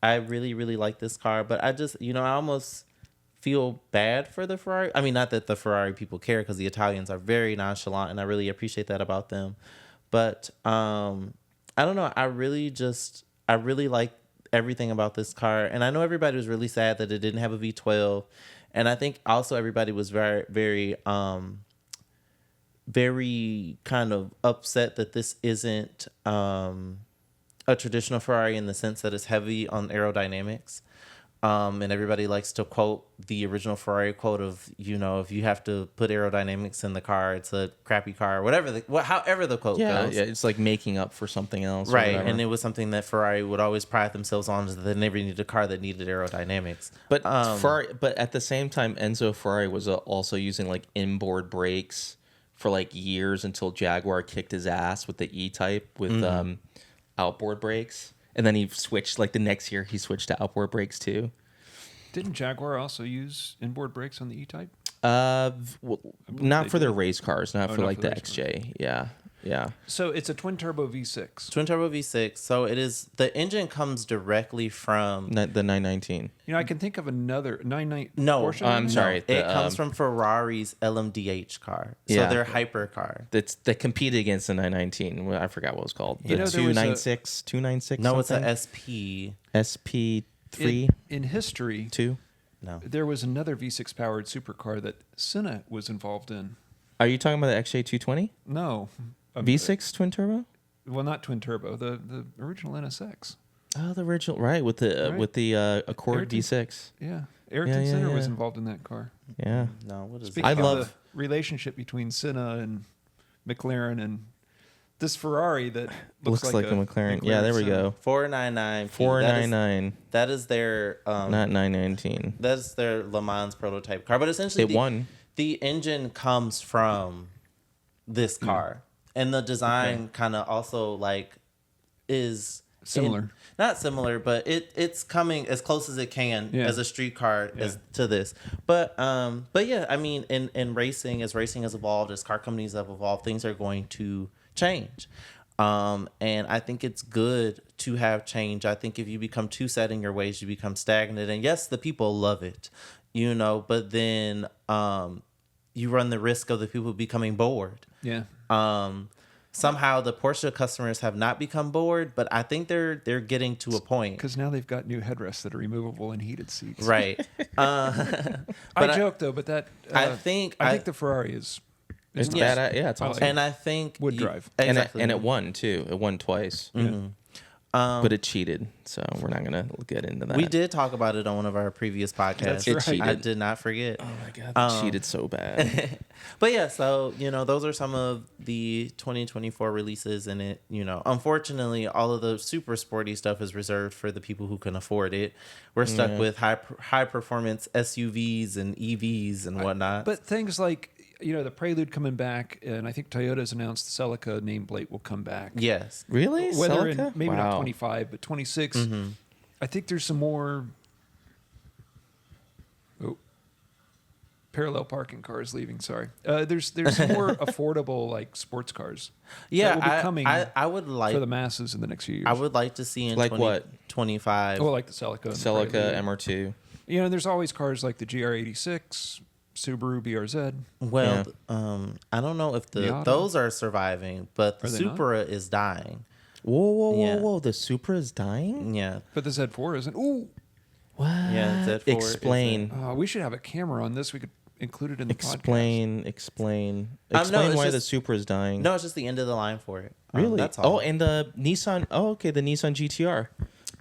really, really like this car, but I just, I almost feel bad for the Ferrari. I mean, not that the Ferrari people care, because the Italians are very nonchalant, and I really appreciate that about them. But I don't know. I really like everything about this car, and I know everybody was really sad that it didn't have a V12, and I think also everybody was very, very, very kind of upset that this isn't a traditional Ferrari in the sense that it's heavy on aerodynamics. And everybody likes to quote the original Ferrari quote of, if you have to put aerodynamics in the car, it's a crappy car, or whatever, however the quote goes. Yeah, it's like making up for something else. Right. Or whatever. And it was something that Ferrari would always pride themselves on, is that they never needed a car that needed aerodynamics. But but at the same time, Enzo Ferrari was also using like inboard brakes for like years until Jaguar kicked his ass with the E-Type with outboard brakes. And then he switched, like the next year, he switched to outboard brakes too. Didn't Jaguar also use inboard brakes on the E-Type? Not for their race cars, not for not like for the the race XJ. Yeah. So it's a twin turbo V6. Twin turbo V6. So the engine comes directly from. The 919. I can think of another 99. No, Porsche? I'm sorry. It comes from Ferrari's LMDH car. So Yeah. their hyper car. That competed against the 919. Well, I forgot what it was called. The there was a- 296. No, something? it's a SP. SP3 In history, 2. No. there was another V6 powered supercar that Senna was involved in. Are you talking about the XJ220? No. V6 twin turbo? Well, not twin turbo. The original NSX. Oh, the original, right? With the Accord Ayrton- V6. Yeah. Ayrton yeah, Senna was yeah. involved in that car. Yeah. No, what is Speaking it? of love- the relationship between Senna and McLaren and this Ferrari that Looks like a McLaren. Yeah, there we Senna. go. 499. 499, That is their not 919. that's their Le Mans prototype car. But essentially It won. The engine comes from this car. And the design kind of also is Similar. not similar, but it's coming as close as it can as a street car to this. But yeah, I mean, in racing, as racing has evolved, as car companies have evolved, things are going to change. And I think it's good to have change. I think if you become too set in your ways, you become stagnant. And yes, the people love it, but then you run the risk of the people becoming bored. Yeah. Somehow the Porsche customers have not become bored, but I think they're getting to a point. Because now they've got new headrests that are removable and heated seats. Right. I joke though, but that I think the Ferrari is. It's nice. bad. Yeah, it's I like awesome. it. and I think Would drive. Exactly. And it won too. It won twice. But it cheated, so we're not gonna get into that. We did talk about it on one of our previous podcasts. That's right. I did not forget. Oh my god, they cheated so bad. But yeah, so those are some of the 2024 releases, and it unfortunately all of the super sporty stuff is reserved for the people who can afford it. We're stuck with high performance SUVs and EVs and whatnot. But things like the Prelude coming back, and I think Toyota's announced the Celica nameplate will come back. yes, Really? Whether Celica? in maybe not Wow. 25, but 26. I think there's some more parallel parking cars leaving. Sorry. There's more affordable like sports cars. Yeah, that will be coming I would like for the masses in the next few years. I would like to see in Like what? 2025. Oh, like the Celica. and the Celica Prelude. MR2. You know, there's always cars like the GR86, Subaru BRZ. Well, I don't know if Miata? those are surviving, but the Are they not? Supra is dying. Whoa! Yeah. The Supra is dying. Yeah, But the Z4 isn't. Ooh. What? Yeah, Z4 Explain. We should have a camera on this. We could include it in the podcast. Explain. no, Explain it's why the just- Supra is dying. no, it's just the end of the line for it. Really? That's all. Oh, and the Nissan. Oh, okay. The Nissan GTR,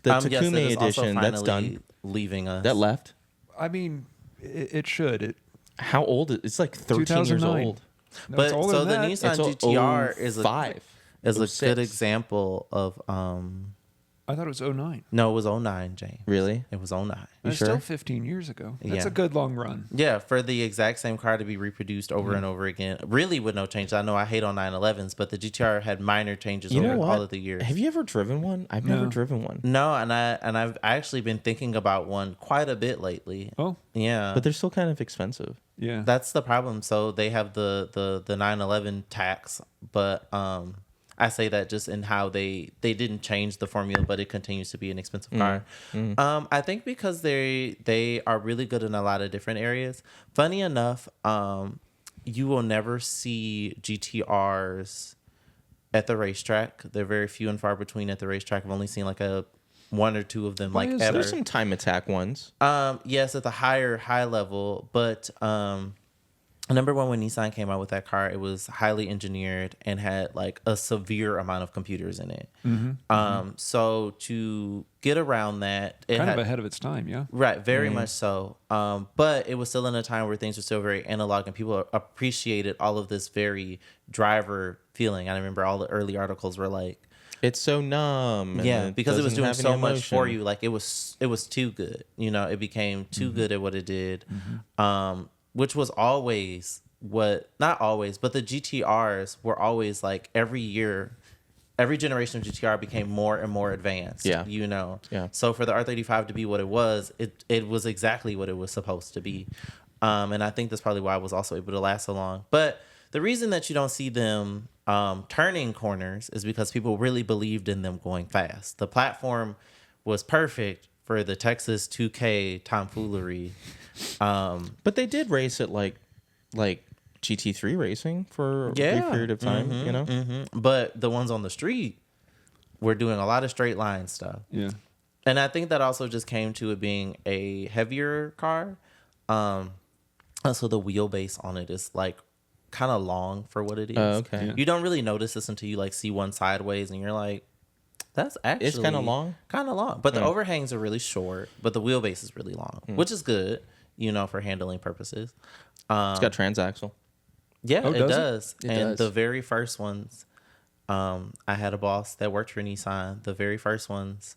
the Yes, Takumi it is also edition. That's finally done. leaving us. That left. I mean, it should. How old? It's like 13 years 2009. old. No, But it's older so than the that. Nissan It's GTR is a 05. is a 06. good example of I thought it was 09. no, it was 09, James. Really? It was 09. That's sure? still 15 years ago. That's Yeah. a good long run. Yeah, for the exact same car to be reproduced over and over again, really with no change. I know I hate on 911s, but the GTR had minor changes You know over what? all of the years. Have you ever driven one? I've never No. driven one. No, and I've actually been thinking about one quite a bit lately. Oh, Yeah, But they're still kind of expensive. yeah. that's the problem. So they have the 911 tax, but I say that just in how they didn't change the formula, but it continues to be an expensive car. I think because they are really good in a lot of different areas. Funny enough, you will never see GTRs at the racetrack. They're very few and far between at the racetrack. I've only seen like one or two of them Why like is ever. There's some time attack ones. Yes, at the high level, but I remember when Nissan came out with that car, it was highly engineered and had like a severe amount of computers in it. So to get around that, it Kind had, of ahead of its time, yeah. right, very much so. But it was still in a time where things were still very analog and people appreciated all of this very driver feeling. I remember all the early articles were like, It's so numb. and yeah, because it was doesn't doing have so any much for emotion. you. Like it was too good. You know, it became too good at what it did. Which was always not always, but the GTRs were always like every year, every generation of GTR became more and more advanced. Yeah. You know? Yeah. So for the R35 to be what it was was exactly what it was supposed to be. And I think that's probably why it was also able to last so long. But the reason that you don't see them turning corners is because people really believed in them going fast. The platform was perfect for the Texas 2K tomfoolery. But they did race it like GT3 racing for a brief period of time, you know? But the ones on the street were doing a lot of straight line stuff. Yeah. And I think that also just came to it being a heavier car. Also, the wheelbase on it is like kind of long for what it is. Oh, okay. Yeah. You don't really notice this until you like see one sideways and you're like, that's actually It's kinda long? Kind of long. But the overhangs are really short, but the wheelbase is really long, which is good, you know, for handling purposes. It's got transaxle. Yeah, Oh, it does it? does. It And does. the very first ones, I had a boss that worked for Nissan. The very first ones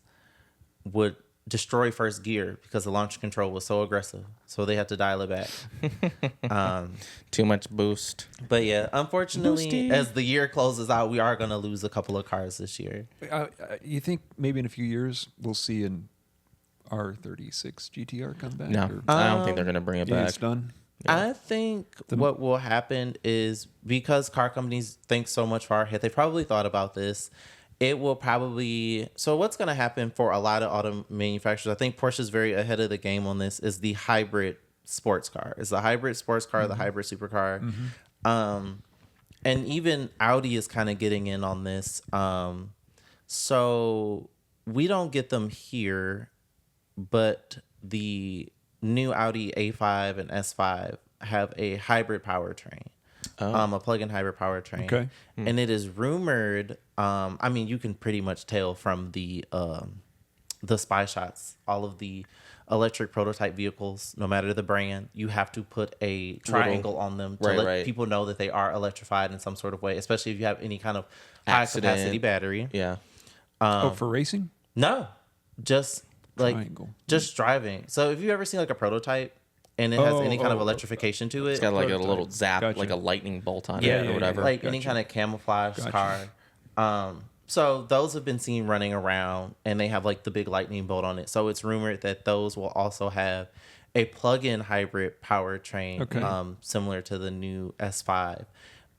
would destroy first gear because the launch control was so aggressive. So they had to dial it back. Too much boost. But yeah, unfortunately, Boosty. as the year closes out, we are going to lose a couple of cars this year. You think maybe in a few years we'll see an R36 GTR come back? No, Or, I don't think they're going to bring it yeah, back. it's done. I think what will happen is because car companies think so much far ahead, they probably thought about this. It will probably... So what's going to happen for a lot of auto manufacturers, I think Porsche's very ahead of the game on this, is the hybrid sports car. It's the hybrid sports car, the hybrid supercar. And even Audi is kind of getting in on this. So we don't get them here, but the new Audi A5 and S5 have a hybrid powertrain. A plug-in hybrid powertrain. Okay. And it is rumored, I mean, you can pretty much tell from the spy shots, all of the electric prototype vehicles, no matter the brand, you have to put a triangle on them to let people know that they are electrified in some sort of way, especially if you have any kind of Accident. high-capacity battery. Yeah. For racing? No, just like Triangle. just driving. So if you ever seen like a prototype and it has any kind of electrification to it, It's got like a Prototype. little zap, Gotcha. like a lightning bolt on yeah, it or whatever. like any Gotcha. kind of camouflage Gotcha. car. So those have been seen running around, and they have like the big lightning bolt on it. So it's rumored that those will also have a plug-in hybrid powertrain, Okay. similar to the new S5.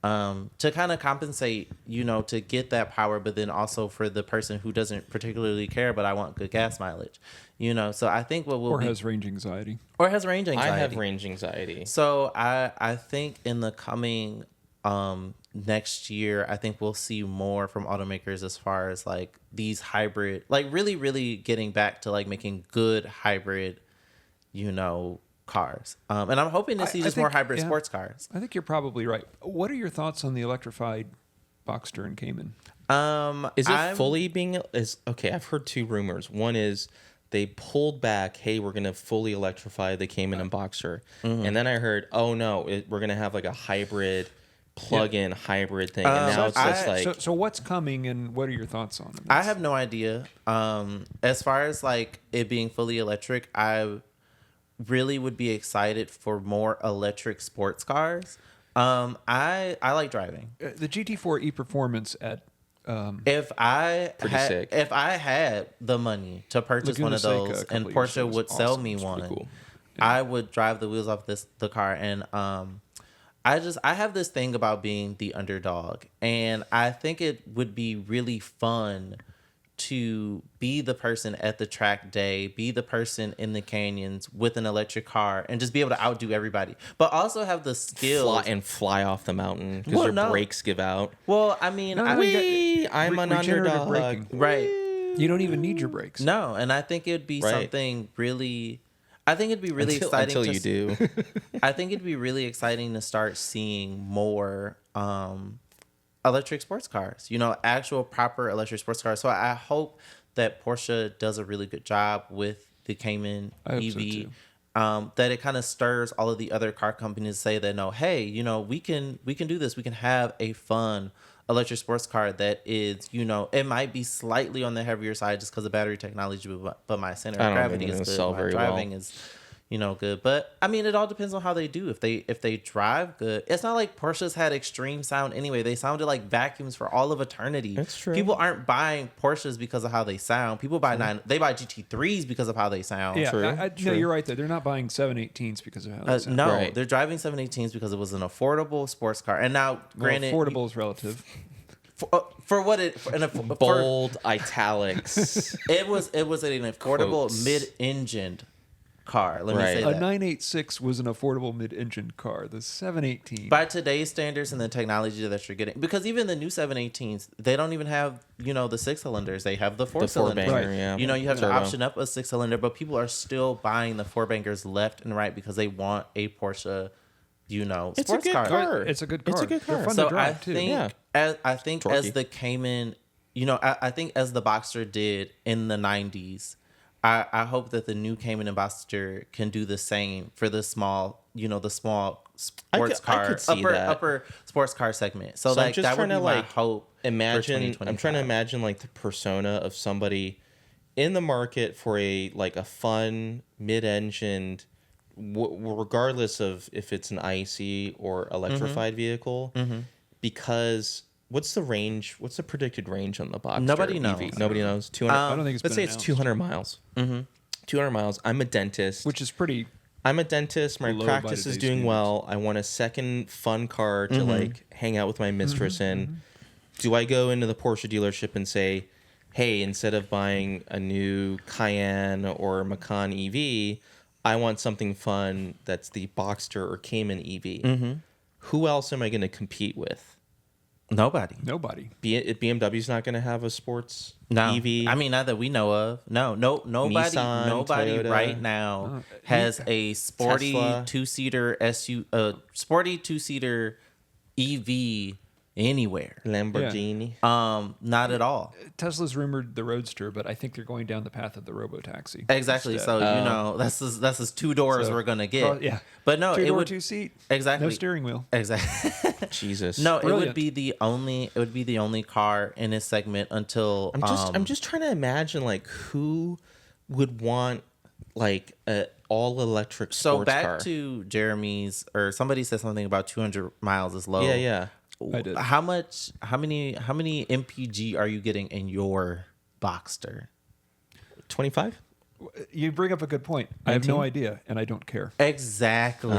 To kind of compensate, to get that power, but then also for the person who doesn't particularly care, but I want good gas mileage, So I think what will Or be, has range anxiety. or has range I anxiety. have range anxiety. So I think in the coming next year, I think we'll see more from automakers as far as like these hybrid, like really, really getting back to like making good hybrid, cars. And I'm hoping to see I just more think- hybrid yeah. sports cars. I think you're probably right. What are your thoughts on the electrified Boxster and Cayman? Is it I'm- fully being okay? I've heard two rumors. One is they pulled back, hey, we're gonna fully electrify the Cayman and Boxster, and then I heard, oh no, we're gonna have like a hybrid, plug-in hybrid thing, and now it's just like So what's coming, and what are your thoughts on it? I have no idea. As far as like it being fully electric, I really would be excited for more electric sports cars. I like driving. The GT4 E-Performance at If I Pretty had, sick. if I had the money to purchase Laguna one of Seca a those, couple and years Porsche ago was would sell awesome. me It's one, pretty cool. I would drive the wheels off the car. And I have this thing about being the underdog, and I think it would be really fun to be the person at the track day, be the person in the canyons with an electric car, and just be able to outdo everybody, but also have the skills. fly off the mountain because Well, your no. brakes give out. Well, I mean, No, I, no, you got- Whee! I'm an regenerative underdog. braking. right. You don't even need your brakes. No, and I think it'd be Right. something really. I think it'd be really exciting until you do. I think it'd be really exciting to start seeing more electric sports cars. Actual proper electric sports cars. So I hope that Porsche does a really good job with the Cayman I hope so, EV. too. That it kind of stirs all of the other car companies to say that no, hey, we can do this. We can have a fun electric sports car that is, it might be slightly on the heavier side just because of battery technology, but my center I of don't gravity think is it'll good. sell My very driving well. is, good. But I mean, it all depends on how they do. If they drive good, it's not like Porsche's had extreme sound anyway. They sounded like vacuums for all of eternity. That's true. People aren't buying Porsches because of how they sound. People buy they buy GT3s because of how they sound. Yeah, True, no, true. you're right. Though they're not buying 718s because of how they sound. No, Right. they're driving 718s because it was an affordable sports car. And now, Well, granted, affordable is relative. for what it for Bold italics. it was an affordable Quotes. mid-engined car. Let me Right. say A that. 986 was an affordable mid-engine car. The 718. By today's standards and the technology that you're getting, because even the new 718s, they don't even have the 6-cylinders. They have the 4-cylinders. four-banger, Right. yeah. You have to Turbo. option up a 6-cylinder, but people are still buying the 4-bangers left and right because they want a Porsche, It's a sports good car. It's a good car. It's a good They're car. fun So to drive I too. think, Yeah. as Torquey. the Cayman, I think as the Boxster did in the 90s, I hope that the new Cayman and Boxster can do the same for the small, the small sports I car, could see that. upper sports car segment. So, So I'm like just that would trying be to my like hope. imagine. for I'm trying to 2025. imagine like the persona of somebody in the market for a fun mid-engined, regardless of if it's an IC or electrified vehicle, because. What's the range? What's the predicted range on the Boxster? Nobody EV? knows. Nobody knows. 200. I don't think it's Let's been say it's announced. 200 miles. 200 miles. I'm a dentist. Which is pretty. I'm a dentist. My Low by practice is today's doing standards. well. I want a second fun car to like hang out with my mistress in. Do I go into the Porsche dealership and say, hey, instead of buying a new Cayenne or Macan EV, I want something fun that's the Boxster or Cayman EV. Who else am I going to compete with? Nobody. BMW's not going to have a sports No, EV. I mean, not that we know of. Nobody, Nissan, nobody Toyota. right now has a sporty Tesla. sporty two-seater EV anywhere. Lamborghini. Not at all. Tesla's rumored the Roadster, but I think they're going down the path of the Robotaxi. Exactly. instead. So that's as 2 doors So, we're gonna get. yeah. But no, it Two-door, would two-seat. exactly No steering wheel. exactly. Jesus. No, it would Brilliant. be the only car in this segment until I'm just trying to imagine like who would want like a all electric so sports back car. to Jeremy's, or somebody said something about 200 miles is low. yeah. I did. How many MPG are you getting in your Boxster? 25. You bring up a good point. I have no idea, and I don't care. Exactly.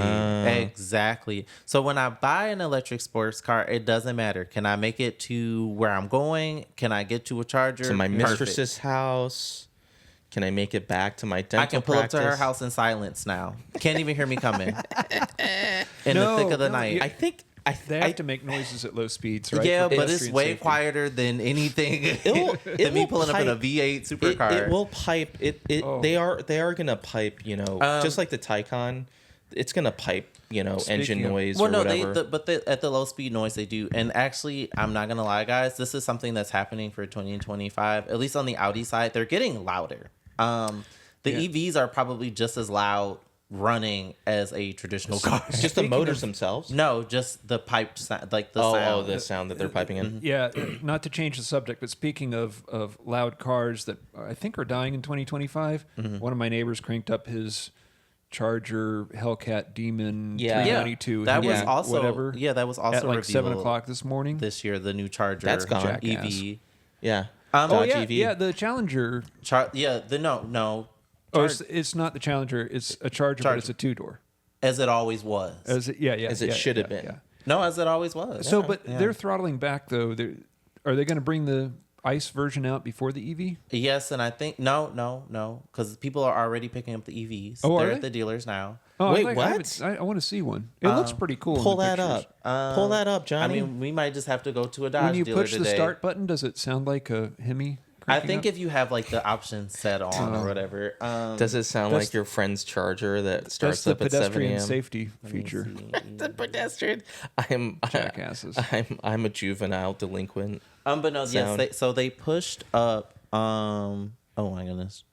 So when I buy an electric sports car, it doesn't matter. Can I make it to where I'm going? Can I get to a charger? To my Perfect. mistress's house. Can I make it back to my dental I can pull practice? up to her house in silence now. Can't even hear me coming. In the thick of the night. I think They have to make noises at low speeds, right? Yeah, for but it's pedestrian way safety. quieter than anything. it me will pulling up in a pipe- V8 supercar. It will pipe. They are gonna pipe. Just like the Taycan, it's gonna pipe. engine Speaking of- noise Well, or no, whatever. at the low speed noise they do. And actually, I'm not gonna lie, guys. This is something that's happening for 2025. At least on the Audi side, they're getting louder. The EVs are probably just as loud running as a traditional car. Just the motors themselves. No, just the piped sound, like the sound. The sound that they're piping in. Yeah, not to change the subject, but speaking of loud cars that I think are dying in 2025, one of my neighbors cranked up his Charger Hellcat Demon 392. that was Hemi, also whatever. that was also at like revealed 7:00 this morning. this year. The new Charger That's gone. Jackass. EV. Yeah. Oh yeah, EV. yeah, the Challenger. No. Oh, it's not the Challenger. It's a Charger, but it's a 2-door. As it always was. As it should have been. No, as it always was. So, but they're throttling back though. Are they going to bring the ICE version out before the EV? Yes, and I think no, because people are already picking up the EVs. Oh, are They're they? at the dealers now. Oh, Wait, I what? want to see one. It looks pretty cool. in Pull the that pictures. up. Pull that up, I Johnny. mean, we might just have to go to a Dodge When you dealer push today. the start button, does it sound like a Hemi? I cranking think up? if you have like the option set on or whatever. Does it sound that's- like your friend's Charger that that's starts the up at 7 pedestrian a.m.? safety feature. The pedestrian. Jackasses. I'm a juvenile delinquent. But no, sound. yes. They pushed up. Oh my goodness,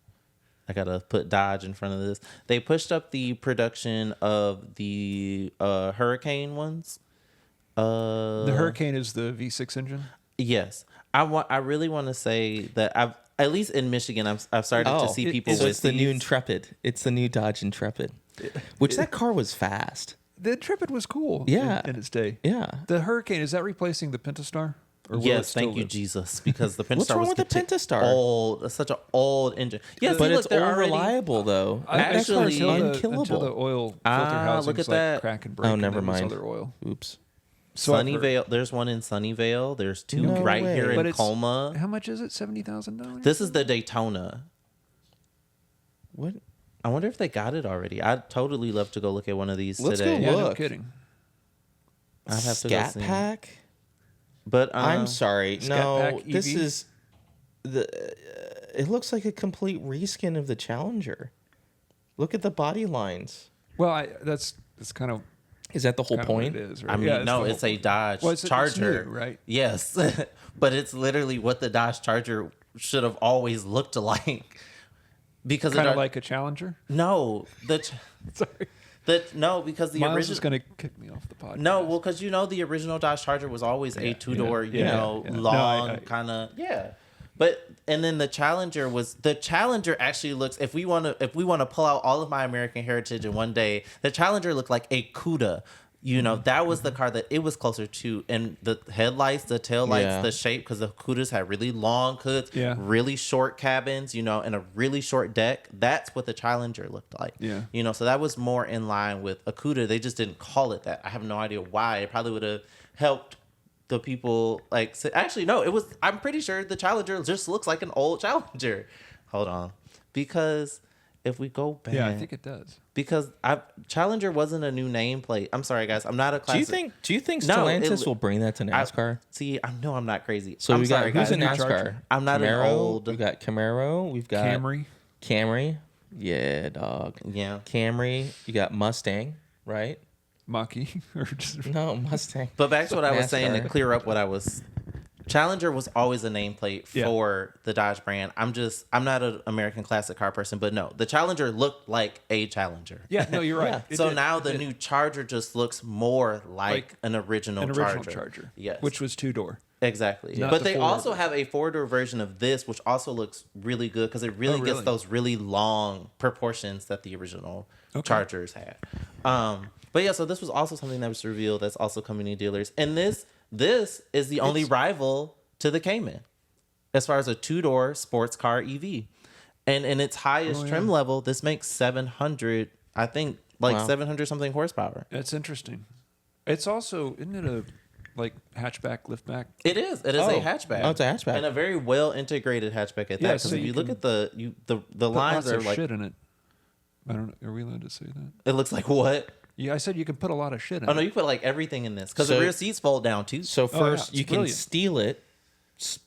I gotta put Dodge in front of this. They pushed up the production of the Hurricane ones. The Hurricane is the V6 engine. Yes, I really want to say that I've at least in Michigan I've started to see people So with it's the new these. Intrepid. It's the new Dodge Intrepid, which that car was fast. The Intrepid was cool. Yeah. in its day. Yeah. The Hurricane, is that replacing the Pentastar? Or will it Yes, still thank you, live? Jesus, because the Pentastar What's wrong was with the Pentastar? old. It's such an old engine. Yes, But see, it's look, they're all already- reliable though. I- That Actually, car's until unkillable. the oil filter housings look at like that. crack and break. Oh, and never then lose all mind. their oil. Oops. So I've heard. Sunnyvale. There's one in Sunnyvale. There's two No right way. here But in it's- Colma. How much is it? $70,000. This is the Daytona. What? I wonder if they got it already. I'd totally love to go look at one of these Let's today. go Yeah, no look. kidding. I'd have to go Scat see. Pack. But I'm sorry. Scat No, Pack this EV? is the. It looks like a complete reskin of the Challenger. Look at the body lines. Well, that's kind of Is that the whole kind of what point? it is, right? I mean, Yeah, no, the it's whole a Dodge Well, it's Charger, new, right? Yes, but it's literally what the Dodge Charger should have always looked like. Because kind of like a Challenger. no, Sorry, because the Miles original. is going to kick me off the podcast. No, well, because the original Dodge Charger was always a two-door, yeah. No, long I- kind of But and then the Challenger actually looks. If we want to pull out all of my American heritage in one day, the Challenger looked like a CUDA. That was the car that it was closer to, and the headlights, the taillights, Yeah. the shape, because the CUDAs had really long hoods, Yeah. really short cabins, and a really short deck. That's what the Challenger looked like. Yeah. So that was more in line with a CUDA. They just didn't call it that. I have no idea why. It probably would have helped the people actually no. It was. I'm pretty sure the Challenger just looks like an old Challenger. Hold on, because if we go back, Yeah, I think it does. because Challenger wasn't a new nameplate. I'm sorry, guys. I'm not a classic. Do you think No, Stellantis it- will bring that to NASCAR? I'm not crazy. So I'm we sorry, got who's guys. in New NASCAR? Charger. I'm not an Camaro. old- We got Camaro. We've got Camry, Yeah, dog. Yeah. Camry. You got Mustang, right? Mach-E, or just No, Mustang. But back to what I was saying to NASCAR. clear up what I was. Challenger was always a nameplate for the Dodge brand. I'm not an American classic car person, but no, the Challenger looked like a Challenger. yeah. No, you're right. It So did. now It the did. new Charger just looks more like an original Charger. Yes. which was 2-door. Exactly. Not But the they four-door also have a 4-door version of this, which also looks really good because it really gets really? those really long proportions that the original Chargers had. But yeah, so this was also something that was revealed that's also coming to dealers. And this is the only rival to the Cayman as far as a 2-door sports car EV. And in its highest trim level, this makes 700, I think, 700 something horsepower. That's interesting. It's also, isn't it a like hatchback, liftback? It is. It is a hatchback. Oh, it's a hatchback. And a very well integrated hatchback at that. Because so if you look at the Put lines lots are of like, shit in it. I don't know. Are we allowed to say that? it looks like what? Yeah, I said you can put a lot of shit in Oh, no, it. you put like everything in this. Because So- the rear seats fold down too. So first, it's you can brilliant. steal it,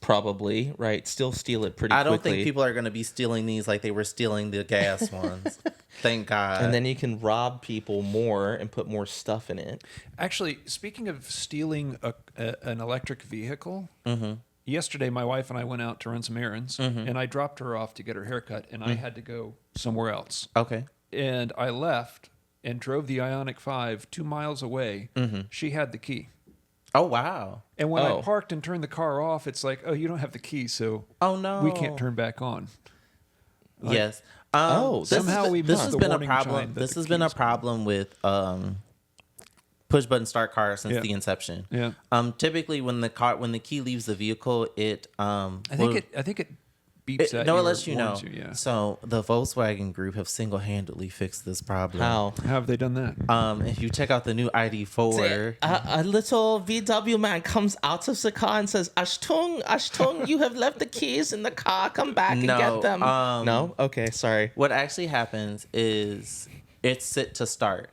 probably, right? Still steal it pretty I don't quickly. think people are going to be stealing these like they were stealing the gas ones. Thank God. And then you can rob people more and put more stuff in it. Actually, speaking of stealing an electric vehicle, yesterday my wife and I went out to run some errands, and I dropped her off to get her haircut, and I had to go somewhere else. Okay. And I left and drove the Ioniq 5 2 miles away. She had the key. Oh, wow. And when Oh. I parked and turned the car off, it's like, oh, you don't have the key, so Oh, no. we can't turn back on. Yes. Somehow we this missed has the been a warning chime problem. that This the has been a keys- problem with push button start cars since Yeah. the inception. Yeah. Typically when the key leaves the vehicle, it I think it beeps at no, you. it or lets you know. warns you, yeah. So the Volkswagen Group have single-handedly fixed this problem. How? How have they done that? If you check out the new ID4, A little VW man comes out of the car and says, Ashtung, you have left the keys in the car. Come back and No, get them. No? Okay, sorry. what actually happens is it's sit to start.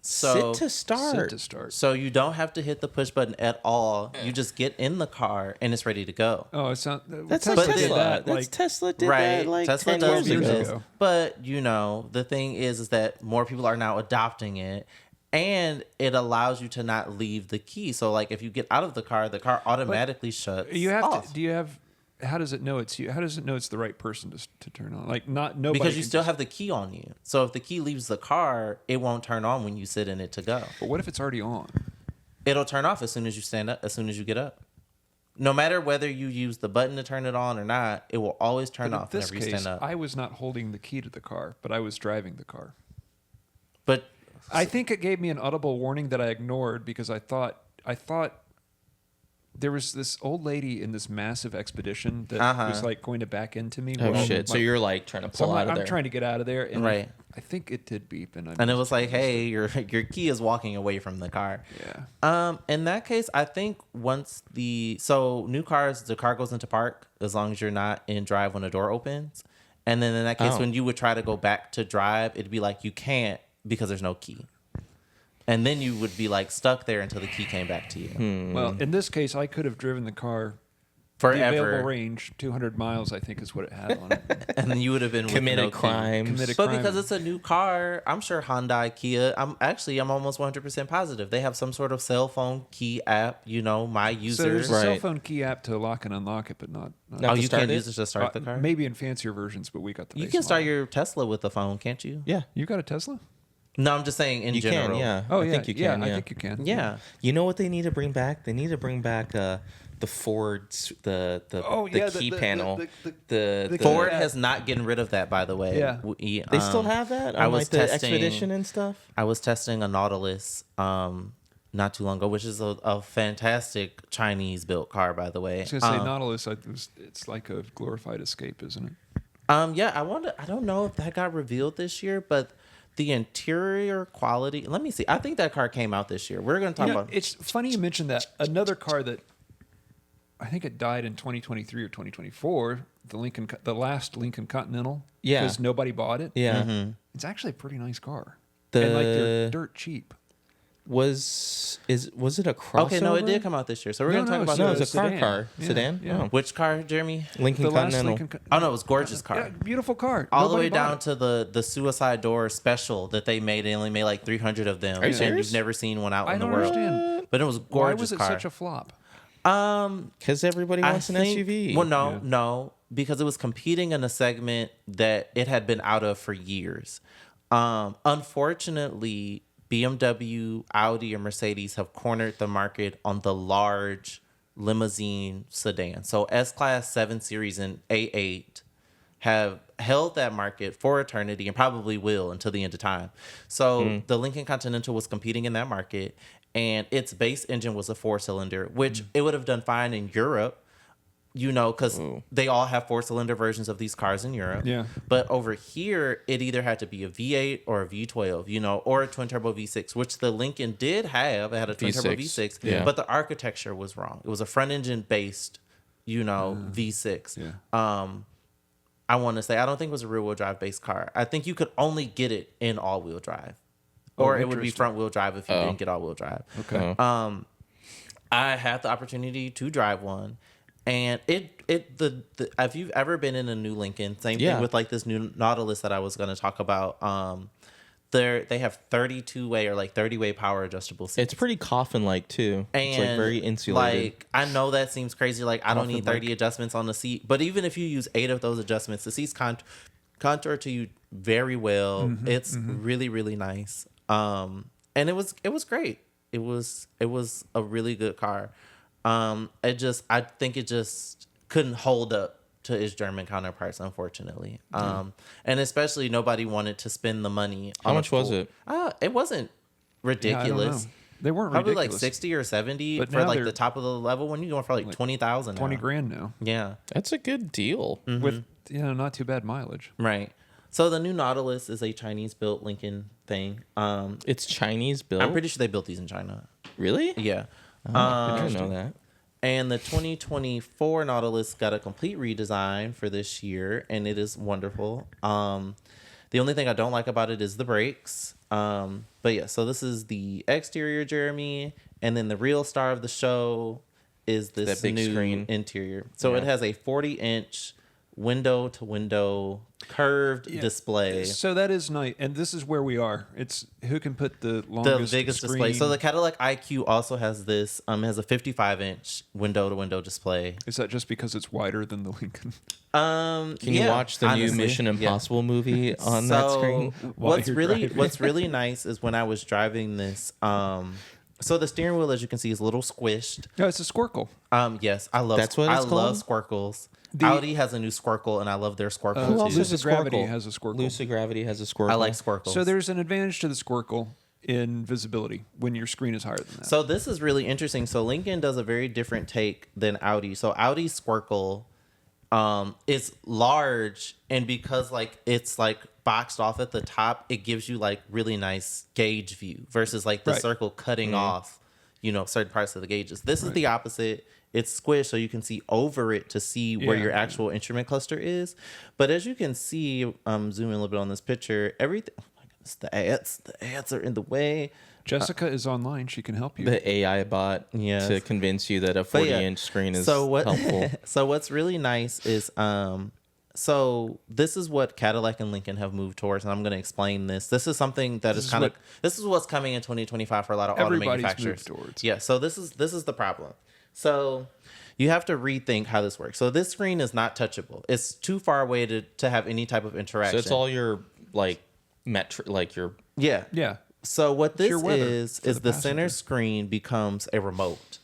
So Sit to start. Set to start. So you don't have to hit the push button at all. You just get in the car and it's ready to go. Oh, it's not. That's Tesla like did Tesla. that, That's like, Tesla did Right. that like Tesla 10 does years do ago. this. But, the thing is that more people are now adopting it. And it allows you to not leave the key. So, like, if you get out of the car automatically shuts you have off. to. Do you have? How does it know it's you? How does it know it's the right person to turn on? Like, not nobody. Because you can still just- have the key on you. So if the key leaves the car, it won't turn on when you sit in it to go. But what if it's already on? It'll turn off as soon as you stand up, as soon as you get up. No matter whether you use the button to turn it on or not, it will always turn But in off this whenever you case, stand up. I was not holding the key to the car, but I was driving the car. But I think it gave me an audible warning that I ignored because I thought there was this old lady in this massive expedition that was like going to back into me. Oh, while shit. So you're like trying to so pull out of I'm there. trying to get out of there, and Right. I think it did beep, and it was like, hey, your key is walking away from the car. Yeah. In that case, I think once new cars, the car goes into park as long as you're not in drive when the door opens. And then in that case, when you would try to go back to drive, it'd be like you can't because there's no key. And then you would be like stuck there until the key came back to you. Well, in this case, I could have driven the car. Forever. The available range, 200 miles, I think, is what it had on it. And then you would have been with Committed no key. crimes. But because it's a new car, I'm sure Hyundai, Kia, I'm almost 100% positive. They have some sort of cell phone key app, my So users. there's a Right. cell phone key app to lock and unlock it, but not No. Oh, to you start can't it? use it to start the car? maybe in fancier versions, but we got the You base can start model. your Tesla with the phone, can't you? Yeah. You got a Tesla? No, I'm just saying in You general. can, yeah. Oh, I yeah. think you can. I think you can. Yeah. You know what they need to bring back? They need to bring back the Ford's the key panel. The Ford has not gotten rid of that, by the way. Yeah. They still have that on I was like the testing- Expedition and stuff. I was testing a Nautilus not too long ago, which is a fantastic Chinese built car, by the way. I was going to say Nautilus, it's like a glorified Escape, isn't it? Yeah, I don't know if that got revealed this year, but the interior quality. Let me see. I think that car came out this year. We're going to talk about. It's funny you mentioned that. Another car that I think it died in 2023 or 2024, the last Lincoln Continental. Yeah. Because nobody bought it. Yeah. It's actually a pretty nice car. The- And like they're dirt cheap. Was it a crossover? Okay, no, it did come out this year. So we're No, going to talk no, about No, So it's a sedan. car. Yeah, Sedan? yeah. Oh. which car, Jeremy? Lincoln The last Continental. Lincoln Oh no, it was gorgeous car. Yeah, beautiful car. All the Nobody way bought down it. to the suicide door special that they made. They only made like 300 of them. Are you and serious? you've never seen one out I in the don't world. understand. But it was a Why gorgeous was it car. such a flop? Because everybody wants an SUV. Well, no, Yeah. no, because it was competing in a segment that it had been out of for years. Unfortunately, BMW, Audi, and Mercedes have cornered the market on the large limousine sedan. So S-Class 7 Series and A8 have held that market for eternity and probably will until the end of time. So the Lincoln Continental was competing in that market, and its base engine was a 4-cylinder, which it would have done fine in Europe. you know, because they all have 4-cylinder versions of these cars in Europe. Yeah. But over here, it either had to be a V8 or a V12, you know, or a twin turbo V6, which the Lincoln did have. It had a twin turbo V6, but the architecture was wrong. It was a front engine based, you know, V6. Yeah. I want to say, I don't think it was a rear wheel drive based car. I think you could only get it in all wheel drive, or it would be front wheel drive if you didn't get all wheel drive. Okay. I had the opportunity to drive one. And if you've ever been in a new Lincoln, same thing with like this new Nautilus that I was going to talk about. They have 32-way or like 30-way power adjustable seats. It's pretty coffin-like too. And it's like very insulated. Like, I know that seems crazy. Like, I don't need 30 adjustments on the seat. But even if you use 8 of those adjustments, the seats contour to you very well. It's really, really nice. And it was great. It was a really good car. I think it just couldn't hold up to its German counterparts, unfortunately. And especially nobody wanted to spend the money. How much was it? It wasn't ridiculous. Yeah, they weren't probably ridiculous. Like 60 or 70 but for like the top of the level. When you going for like 20,000, 20 grand now. Yeah, That's a good deal. With not too bad mileage. right. So the new Nautilus is a Chinese-built Lincoln thing. It's Chinese built. I'm pretty sure they built these in China. Really? Yeah. I didn't know that. And the 2024 Nautilus got a complete redesign for this year, and it is wonderful. The only thing I don't like about it is the brakes. But yeah, so this is the exterior, Jeremy, and then the real star of the show is this big new screen interior. So it has a 40-inch window-to-window curved display. So that is nice, and this is where we are. It's who can put the longest, The biggest display. So the Cadillac IQ also has this. Has a 55-inch window-to-window display. Is that just because it's wider than the Lincoln? Can you watch the new Mission Impossible movie on that screen? What's really nice is when I was driving this. So the steering wheel, as you can see, is a little squished. No, it's a Squircle. Yes, I love. That's what it's I love called? Squircles. Audi has a new Squircle, and I love their Squircle too. Lucid Gravity has a Squircle. Lucid Gravity has a Squircle. I like Squircles. So there's an advantage to the Squircle in visibility when your screen is higher than that. So this is really interesting. So Lincoln does a very different take than Audi. So Audi's Squircle is large, and because like it's like boxed off at the top, it gives you like really nice gauge view versus like the circle cutting off, you know, certain parts of the gauges. This is the opposite. It's squished so you can see over it to see where your actual instrument cluster is. But as you can see, zoom in a little bit on this picture, everything. Oh my goodness, the ads are in the way. Jessica is online. She can help you. The AI bot to convince you that a 40-inch screen is helpful. So what's really nice is so this is what Cadillac and Lincoln have moved towards, and I'm going to explain this. This is something that this is what's coming in 2025 for a lot of auto manufacturers. Moved towards. Yeah, so this is the problem. So you have to rethink how this works. So this screen is not touchable. It's too far away to have any type of interaction. So it's all your like your yeah. So what this is the center passenger. screen becomes a remote.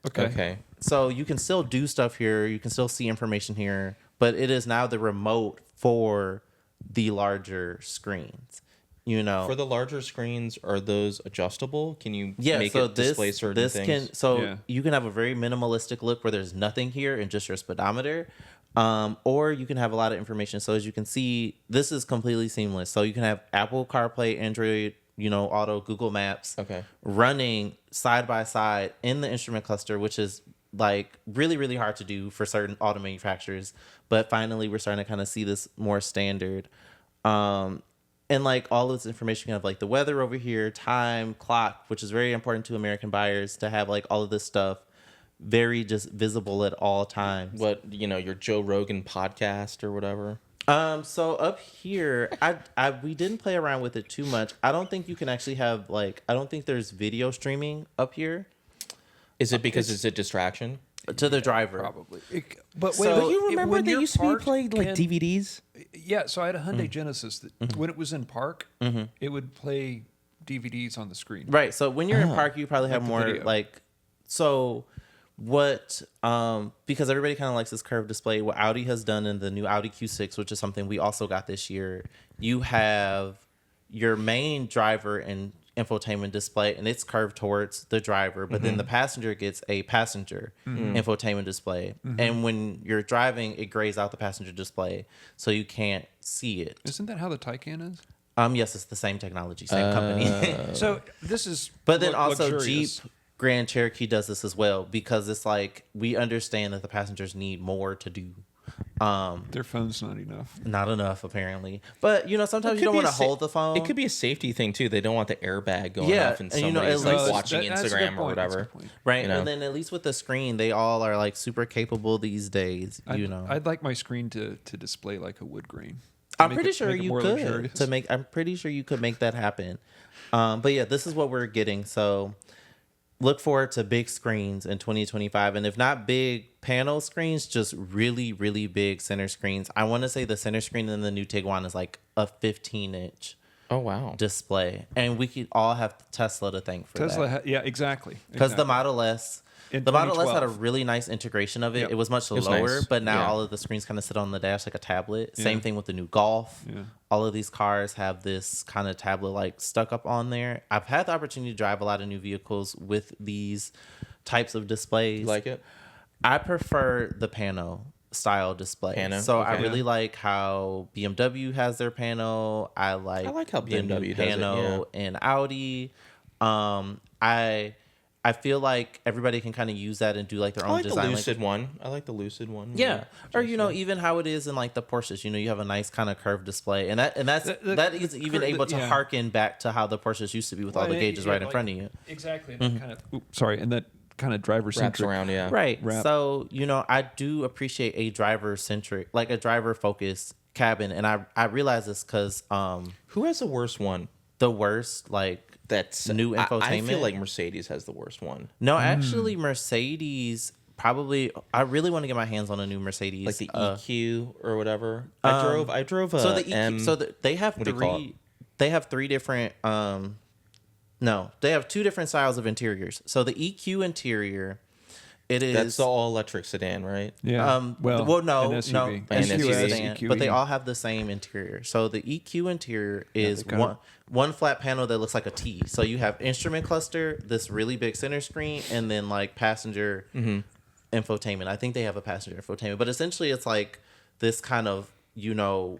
Okay. So you can still do stuff here. You can still see information here, but it is now the remote for the larger screens. You know, for the larger screens, are those adjustable? Can you make so it display certain things? You can have a very minimalistic look where there's nothing here and just your speedometer, or you can have a lot of information. So as you can see, this is completely seamless. So you can have Apple CarPlay, Android, Auto, Google Maps, running side by side in the instrument cluster, which is like really, really hard to do for certain auto manufacturers. But finally, we're starting to kind of see this more standard. And like all of this information, you have like the weather over here, time, clock, which is very important to American buyers to have like all of this stuff very just visible at all times. What, your Joe Rogan podcast or whatever? So up here, we didn't play around with it too much. I don't think you can actually have I don't think there's video streaming up here. Is it because it's a distraction? To the driver. Probably. But wait, but you remember they used to be played like DVDs? Yeah, so I had a Hyundai Genesis that when it was in park, it would play DVDs on the screen. Right. So when you're in park, you probably have more because everybody kind of likes this curved display. What Audi has done in the new Audi Q6, which is something we also got this year, you have your main driver and infotainment display, and it's curved towards the driver, but then the passenger gets a passenger infotainment display. And when you're driving, it grays out the passenger display, so you can't see it. Isn't that how the Taycan is? Yes, it's the same technology, same company. So this is, But then also luxurious. Jeep Grand Cherokee does this as well, because it's like, we understand that the passengers need more to do. Their phone's not enough. Not enough, apparently. But, sometimes you don't want to hold the phone. It could be a safety thing, too. They don't want the airbag going off and and, somebody's at least- watching that's a good Instagram or point, that's a whatever. good point. Right. And then at least with the screen, they all are like super capable these days, I'd like my screen to display like a wood grain. I'm pretty sure you could luxurious. I'm pretty sure you could make that happen. But yeah, this is what we're getting. So look forward to big screens in 2025. And if not big panel screens, just really, really big center screens. I want to say the center screen in the new Tiguan is like a 15-inch Oh, wow. display. And we could all have Tesla to thank for that. Yeah, exactly. Because the Model S... In The Model S had a 2012. really nice integration of it. Yep. It was much was lower, nice. but now Yeah. all of the screens kind of sit on the dash like a tablet. Yeah. Same thing with the new Golf. Yeah. All of these cars have this kind of tablet like stuck up on there. I've had the opportunity to drive a lot of new vehicles with these types of displays. You like it? I prefer the pano style display. Pano? So I Okay. really like how BMW has their pano. I like how the new BMW does it, pano and Audi. I feel like everybody can kind of use that and do like their I own like design. the Lucid one. I like the Lucid one. Yeah, or even how it is in like the Porsches. You have a nice kind of curved display, and that is even able to harken back to how the Porsches used to be with all the gauges right in front of you. Exactly. And that kind of, and that kind of driver Wraps centric. around, yeah. Right. Wrap. So, I do appreciate a driver centric, like a driver focused cabin. And I realize this because Who has the worst one? the worst, like, That's new I infotainment. feel like Mercedes has the worst one. No, actually, Mercedes probably. I really want to get my hands on a new Mercedes, Like the EQ or whatever. I drove a So the EQ, M. they have what do you call three. They have three different. No, they have two different styles of interiors. So the EQ interior, it is That's the all electric sedan, right? Yeah. no, an no, SUV. An SUV SUV. sedan, EQE. but they all have the same interior. So the EQ interior is they got one flat panel that looks like a T. So you have instrument cluster, this really big center screen, and then like passenger infotainment. I think they have a passenger infotainment, but essentially it's like this kind of it's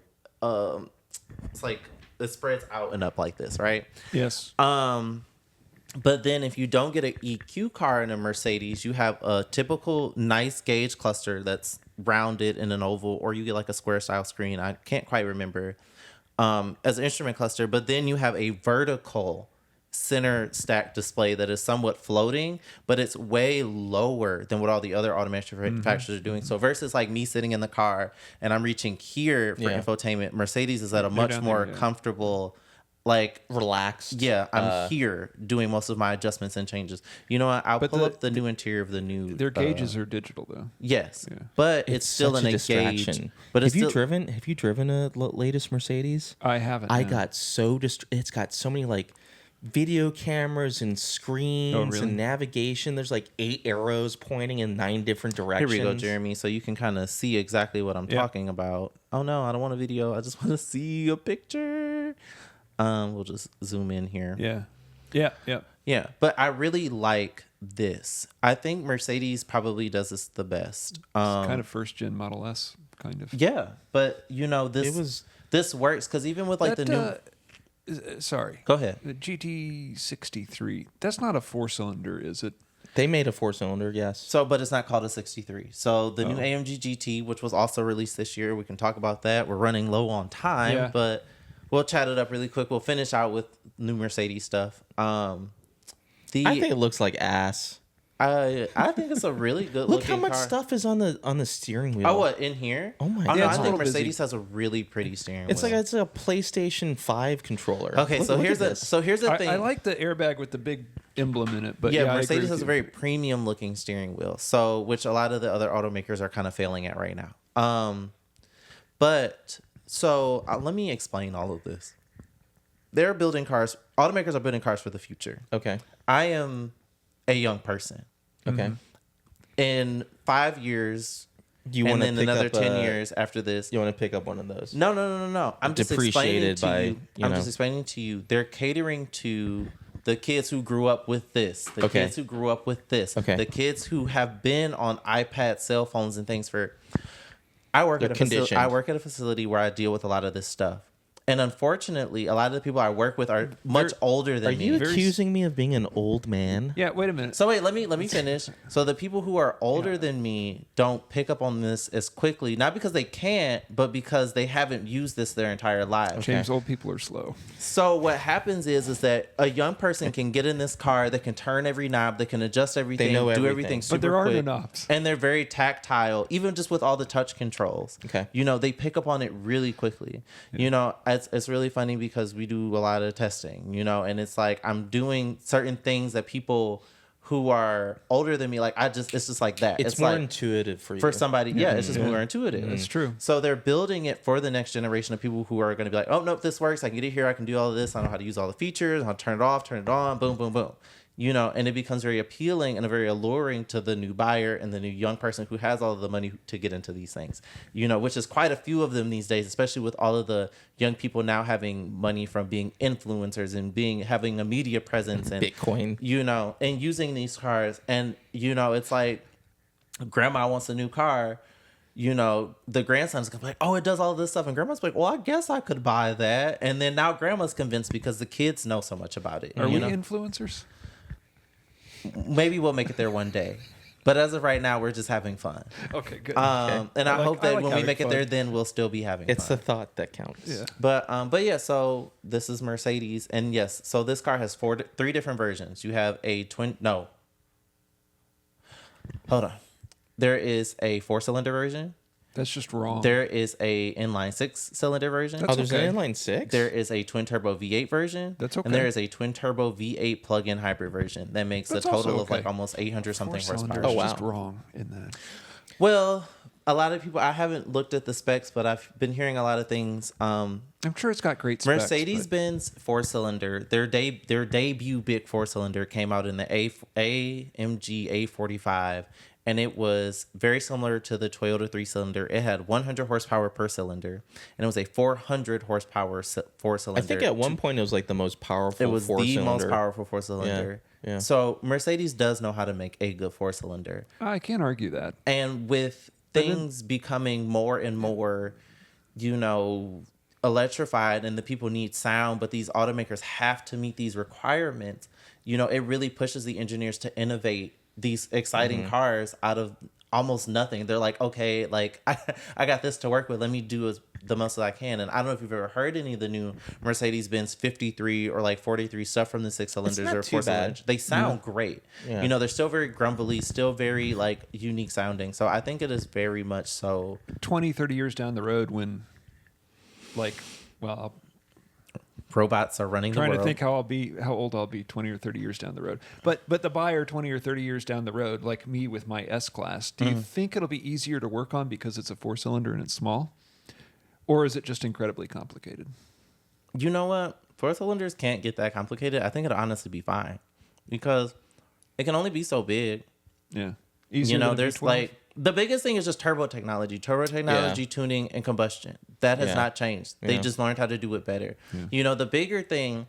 like it spreads out and up like this, right? Yes. But then if you don't get an EQ car in a Mercedes, you have a typical nice gauge cluster that's rounded in an oval, or you get like a square style screen. I can't quite remember as an instrument cluster. But then you have a vertical center stack display that is somewhat floating, but it's way lower than what all the other automotive manufacturers are doing. So versus like me sitting in the car and I'm reaching here for infotainment, Mercedes is at a much down more there, yeah. comfortable, like Relaxed. yeah, I'm here doing most of my adjustments and changes. You know what? I'll But pull up the new interior of the new. Their gauges are digital though. Yes, Yeah. but it's still such in a a gauge. distraction. But it's Have you still, driven a latest Mercedes? I haven't. I no. got so it's got so many like video cameras and screens really? and navigation. There's like 8 arrows pointing in 9 different Here directions. we go, Jeremy. So you can kind of see exactly what I'm talking about. Oh no, I don't want a video. I just want to see a picture. We'll just zoom in here. Yeah. Yeah. Yeah. Yeah, but I really like this. I think Mercedes probably does this the best. It's kind of first gen Model S, kind of. Yeah, but this works because even with like the new. Sorry. Go ahead. The GT63. That's not a 4-cylinder, is it? They made a 4-cylinder, yes. So, but it's not called a 63. So the new AMG GT, which was also released this year, we can talk about that. We're running low on time, but we'll chat it up really quick. We'll finish out with new Mercedes stuff. I think it looks like ass. I think it's a really good Look looking how much car. stuff is on the steering wheel. Oh, what, in here? Oh my no, God. I It's a think little Mercedes busy. has a really pretty steering It's wheel. like it's a PlayStation 5 controller. Okay, Look here's at this. the thing. I like the airbag with the big emblem in it, but yeah, I agree Mercedes with has a you. very premium looking steering wheel. So, which a lot of the other automakers are kind of failing at right now. Let me explain all of this. They're building cars. Automakers are building cars for the future. Okay. I am a young person. Okay. In 5 years, You and want to then pick another up 10 years after this. You want to pick up one of those? No. I'm just explaining Depreciated to by, you. you I'm know. just explaining to you. They're catering to the kids who grew up with this, the kids who grew up with this, the kids who have been on iPads, cell phones, and things for. I work at a facility where I deal with a lot of this stuff. And unfortunately, a lot of the people I work with are much older than me. Are you accusing me of being an old man? Yeah, wait a minute. So wait, let me finish. So the people who are older than me don't pick up on this as quickly, not because they can't, but because they haven't used this their entire lives. James, old people are slow. So what happens is that a young person can get in this car, they can turn every knob, they can adjust everything, they know do everything super quick. But there are quick, no knobs. and they're very tactile, even just with all the touch controls. Okay. You know, they pick up on it really quickly. Yeah. You know, it's really funny because we do a lot of testing, you know, and it's like I'm doing certain things that people who are older than me, like it's just like that. It's more like, intuitive for you. For somebody, it's just more intuitive. That's true. So they're building it for the next generation of people who are going to be like, oh, nope, this works. I can get it here. I can do all of this. I know how to use all the features. I'll turn it off, turn it on, boom, boom, boom. You know, and it becomes very appealing and very alluring to the new buyer and the new young person who has all of the money to get into these things, you know, which is quite a few of them these days, especially with all of the young people now having money from being influencers and having a media presence and Bitcoin, you know, and using these cars. And, you know, it's like grandma wants a new car. You know, the grandson's gonna be like, oh, it does all this stuff. And grandma's like, well, I guess I could buy that. And then now grandma's convinced because the kids know so much about it. Are we influencers? Maybe we'll make it there one day. But as of right now, we're just having fun. Okay, good. And I hope that when we make it there, then we'll still be having fun. It's the thought that counts. Yeah. But yeah, so this is Mercedes. And yes, so this car has three different versions. You have a hold on. There is a 4-cylinder version. That's just wrong. There is a inline 6-cylinder version. There's an inline 6? There is a twin turbo V8 version. That's okay. And there is a twin turbo V8 plug-in hybrid version that makes a total of like almost 800 something horsepower. Oh wow, just wrong in that. Well, a lot of people. I haven't looked at the specs, but I've been hearing a lot of things. I'm sure it's got great specs. Mercedes-Benz 4-cylinder. Their debut big 4-cylinder came out in the AMG A45. And it was very similar to the Toyota 3-cylinder. It had 100 horsepower per cylinder, and it was a 400 horsepower 4-cylinder. I think at one point it was like the most powerful. It was 4-cylinder. the most powerful 4-cylinder. Yeah. So Mercedes does know how to make a good 4-cylinder. I can't argue that. And with things becoming more and more, you know, electrified, and the people need sound, but these automakers have to meet these requirements. You know, it really pushes the engineers to innovate these exciting cars out of almost nothing. They're like, okay, like I got this to work with. Let me do the most that I can. And I don't know if you've ever heard any of the new Mercedes-Benz 53 or like 43 stuff from the 6-cylinders or 4-cylinders. They sound great. Yeah. You know, they're still very grumbly, still very like unique sounding. So I think it is very much so. 20, 30 years down the road when robots are running the world. Trying to think how old I'll be 20 or 30 years down the road. But the buyer 20 or 30 years down the road, like me with my S-Class, do you think it'll be easier to work on because it's a 4-cylinder and it's small? Or is it just incredibly complicated? You know what? 4-cylinders can't get that complicated. I think it'll honestly be fine because it can only be so big. Yeah. Easier, you know, there's like the biggest thing is just turbo technology, tuning, and combustion. That has not changed. They just learned how to do it better. Yeah. You know, the bigger thing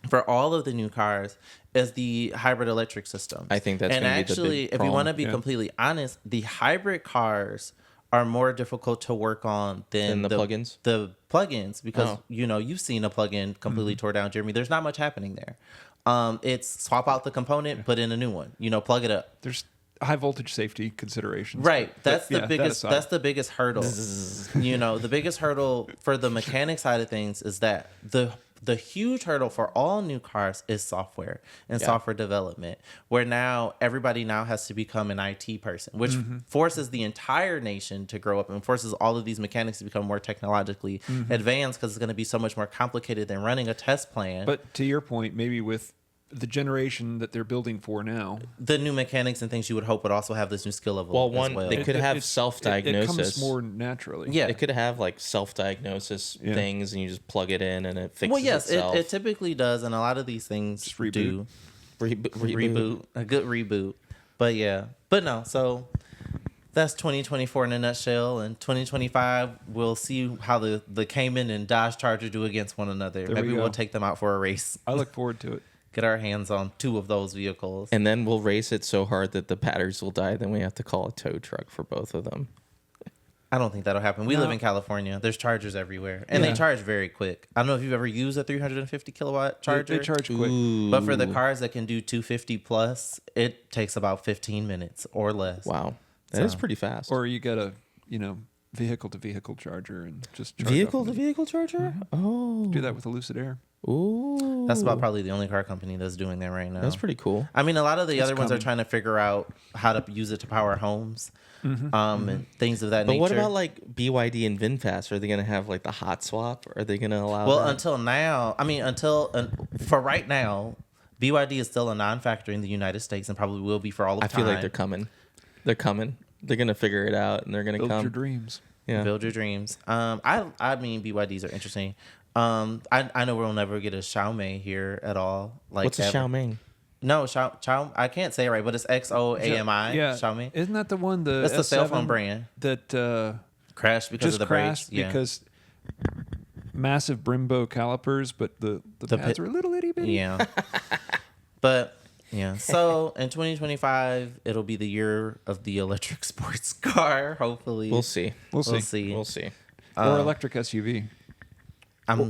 for all of the new cars is the hybrid electric system. I think that's and actually, if you want to be completely honest, the hybrid cars are more difficult to work on than the plugins. The plugins, because you know, you've seen a plugin completely tore down, Jeremy. There's not much happening there. It's swap out the component, put in a new one. You know, plug it up. There's high voltage safety considerations. Right. That's the biggest hurdle. You know, the biggest hurdle for the mechanic side of things is that the huge hurdle for all new cars is software and software development, where now everybody now has to become an IT person, which forces the entire nation to grow up and forces all of these mechanics to become more technologically advanced, because it's going to be so much more complicated than running a test plan. But to your point, maybe with the generation that they're building for now, the new mechanics and things you would hope would also have this new skill level. Well, they could have self-diagnosis. It comes more naturally. Yeah, it could have like self-diagnosis things, and you just plug it in and it fixes itself. Well, yes, itself. it typically does, and a lot of these things just reboot. Do reboot, a good reboot. But no. So that's 2024 in a nutshell, and 2025 we'll see how the Cayman and Dodge Charger do against one another. Maybe we'll take them out for a race. I look forward to it. get our hands on 2 of those vehicles. And then we'll race it so hard that the batteries will die. Then we have to call a tow truck for both of them. I don't think that'll happen. We live in California. There's chargers everywhere. And they charge very quick. I don't know if you've ever used a 350 kilowatt charger. They charge quick. Ooh. But for the cars that can do 250 plus, it takes about 15 minutes or less. Wow. That is pretty fast. Or you get a, vehicle to vehicle charger and just charge vehicle to vehicle charger? Oh. Do that with a Lucid Air. Ooh. That's about probably the only car company that's doing that right now. That's pretty cool. I mean, a lot of the other ones are trying to figure out how to use it to power homes. And things of that nature. But what about like BYD and VinFast? Are they going to have like the hot swap? Are they going to allow that? Until now, for right now, BYD is still a non-factor in the United States and probably will be for all of time. I feel like they're coming. They're coming. They're going to figure it out and they're going to come. Build your dreams. Yeah. Build your dreams. I mean, BYDs are interesting. I know we'll never get a Xiaomi here at all. Like what's a Xiaomi? No, Xiaomi. I can't say it right, but it's XOAMI. Yeah, Xiaomi. Isn't that the one? That's the cell phone brand that crashed because just of the crashed brakes. because massive Brembo calipers, but the pads are a little itty bitty. Yeah, but yeah. So in 2025, it'll be the year of the electric sports car. Hopefully, we'll see. We'll see. Or electric SUV.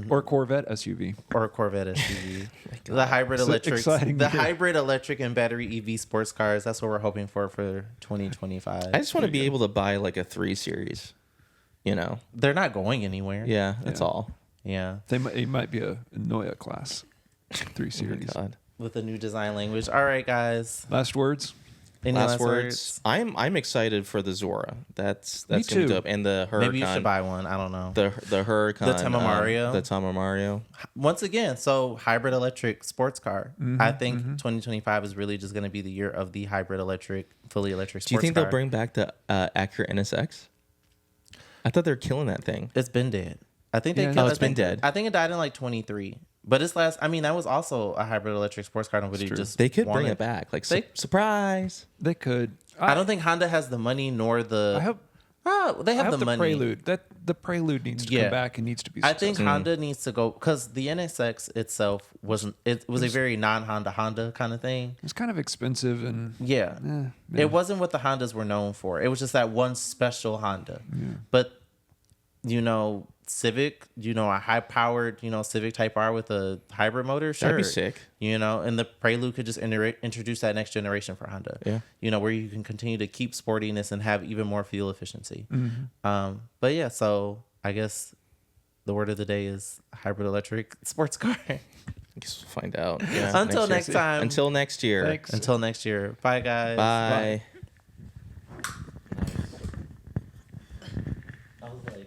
Or Corvette SUV. Or a Corvette SUV. The hybrid electric and battery EV sports cars. That's what we're hoping for 2025. I just want to be able to buy like a 3 Series. They're not going anywhere. Yeah, that's all. Yeah. It might be a Neue class 3 Series. Oh my God. With a new design language. All right, guys. Last words? Any last words? I'm excited for the Zora. That's gonna be dope. And the Huracan. Maybe you should buy one. I don't know. The Huracan. The Tama The Tama Mario. Once again, so hybrid electric sports car. I think 2025 is really just going to be the year of the hybrid electric, fully electric sports car. Do you think they'll bring back the Acura NSX? I thought they were killing that thing. It's been dead. I think they. It's been dead. I think it died in like 23. But it's last. I mean, that was also a hybrid electric sports car. Nobody just they could bring it back. Like surprise. They could. I don't think Honda has the money nor the. I hope. They have the money. Prelude. The Prelude needs to come back and needs to be successful. I think Honda needs to go because the NSX itself wasn't. It was a very non-Honda kind of thing. It was kind of expensive and it wasn't what the Hondas were known for. It was just that one special Honda. Yeah. But Civic, a high-powered, Civic Type R with a hybrid motor, sure. That'd be sick. And the Prelude could just introduce that next generation for Honda. Yeah. Where you can continue to keep sportiness and have even more fuel efficiency. But yeah, so I guess the word of the day is hybrid electric sports car. I guess we'll find out. Yeah, Until next time. Until next year. Thanks. Until next year. Bye, guys. Bye.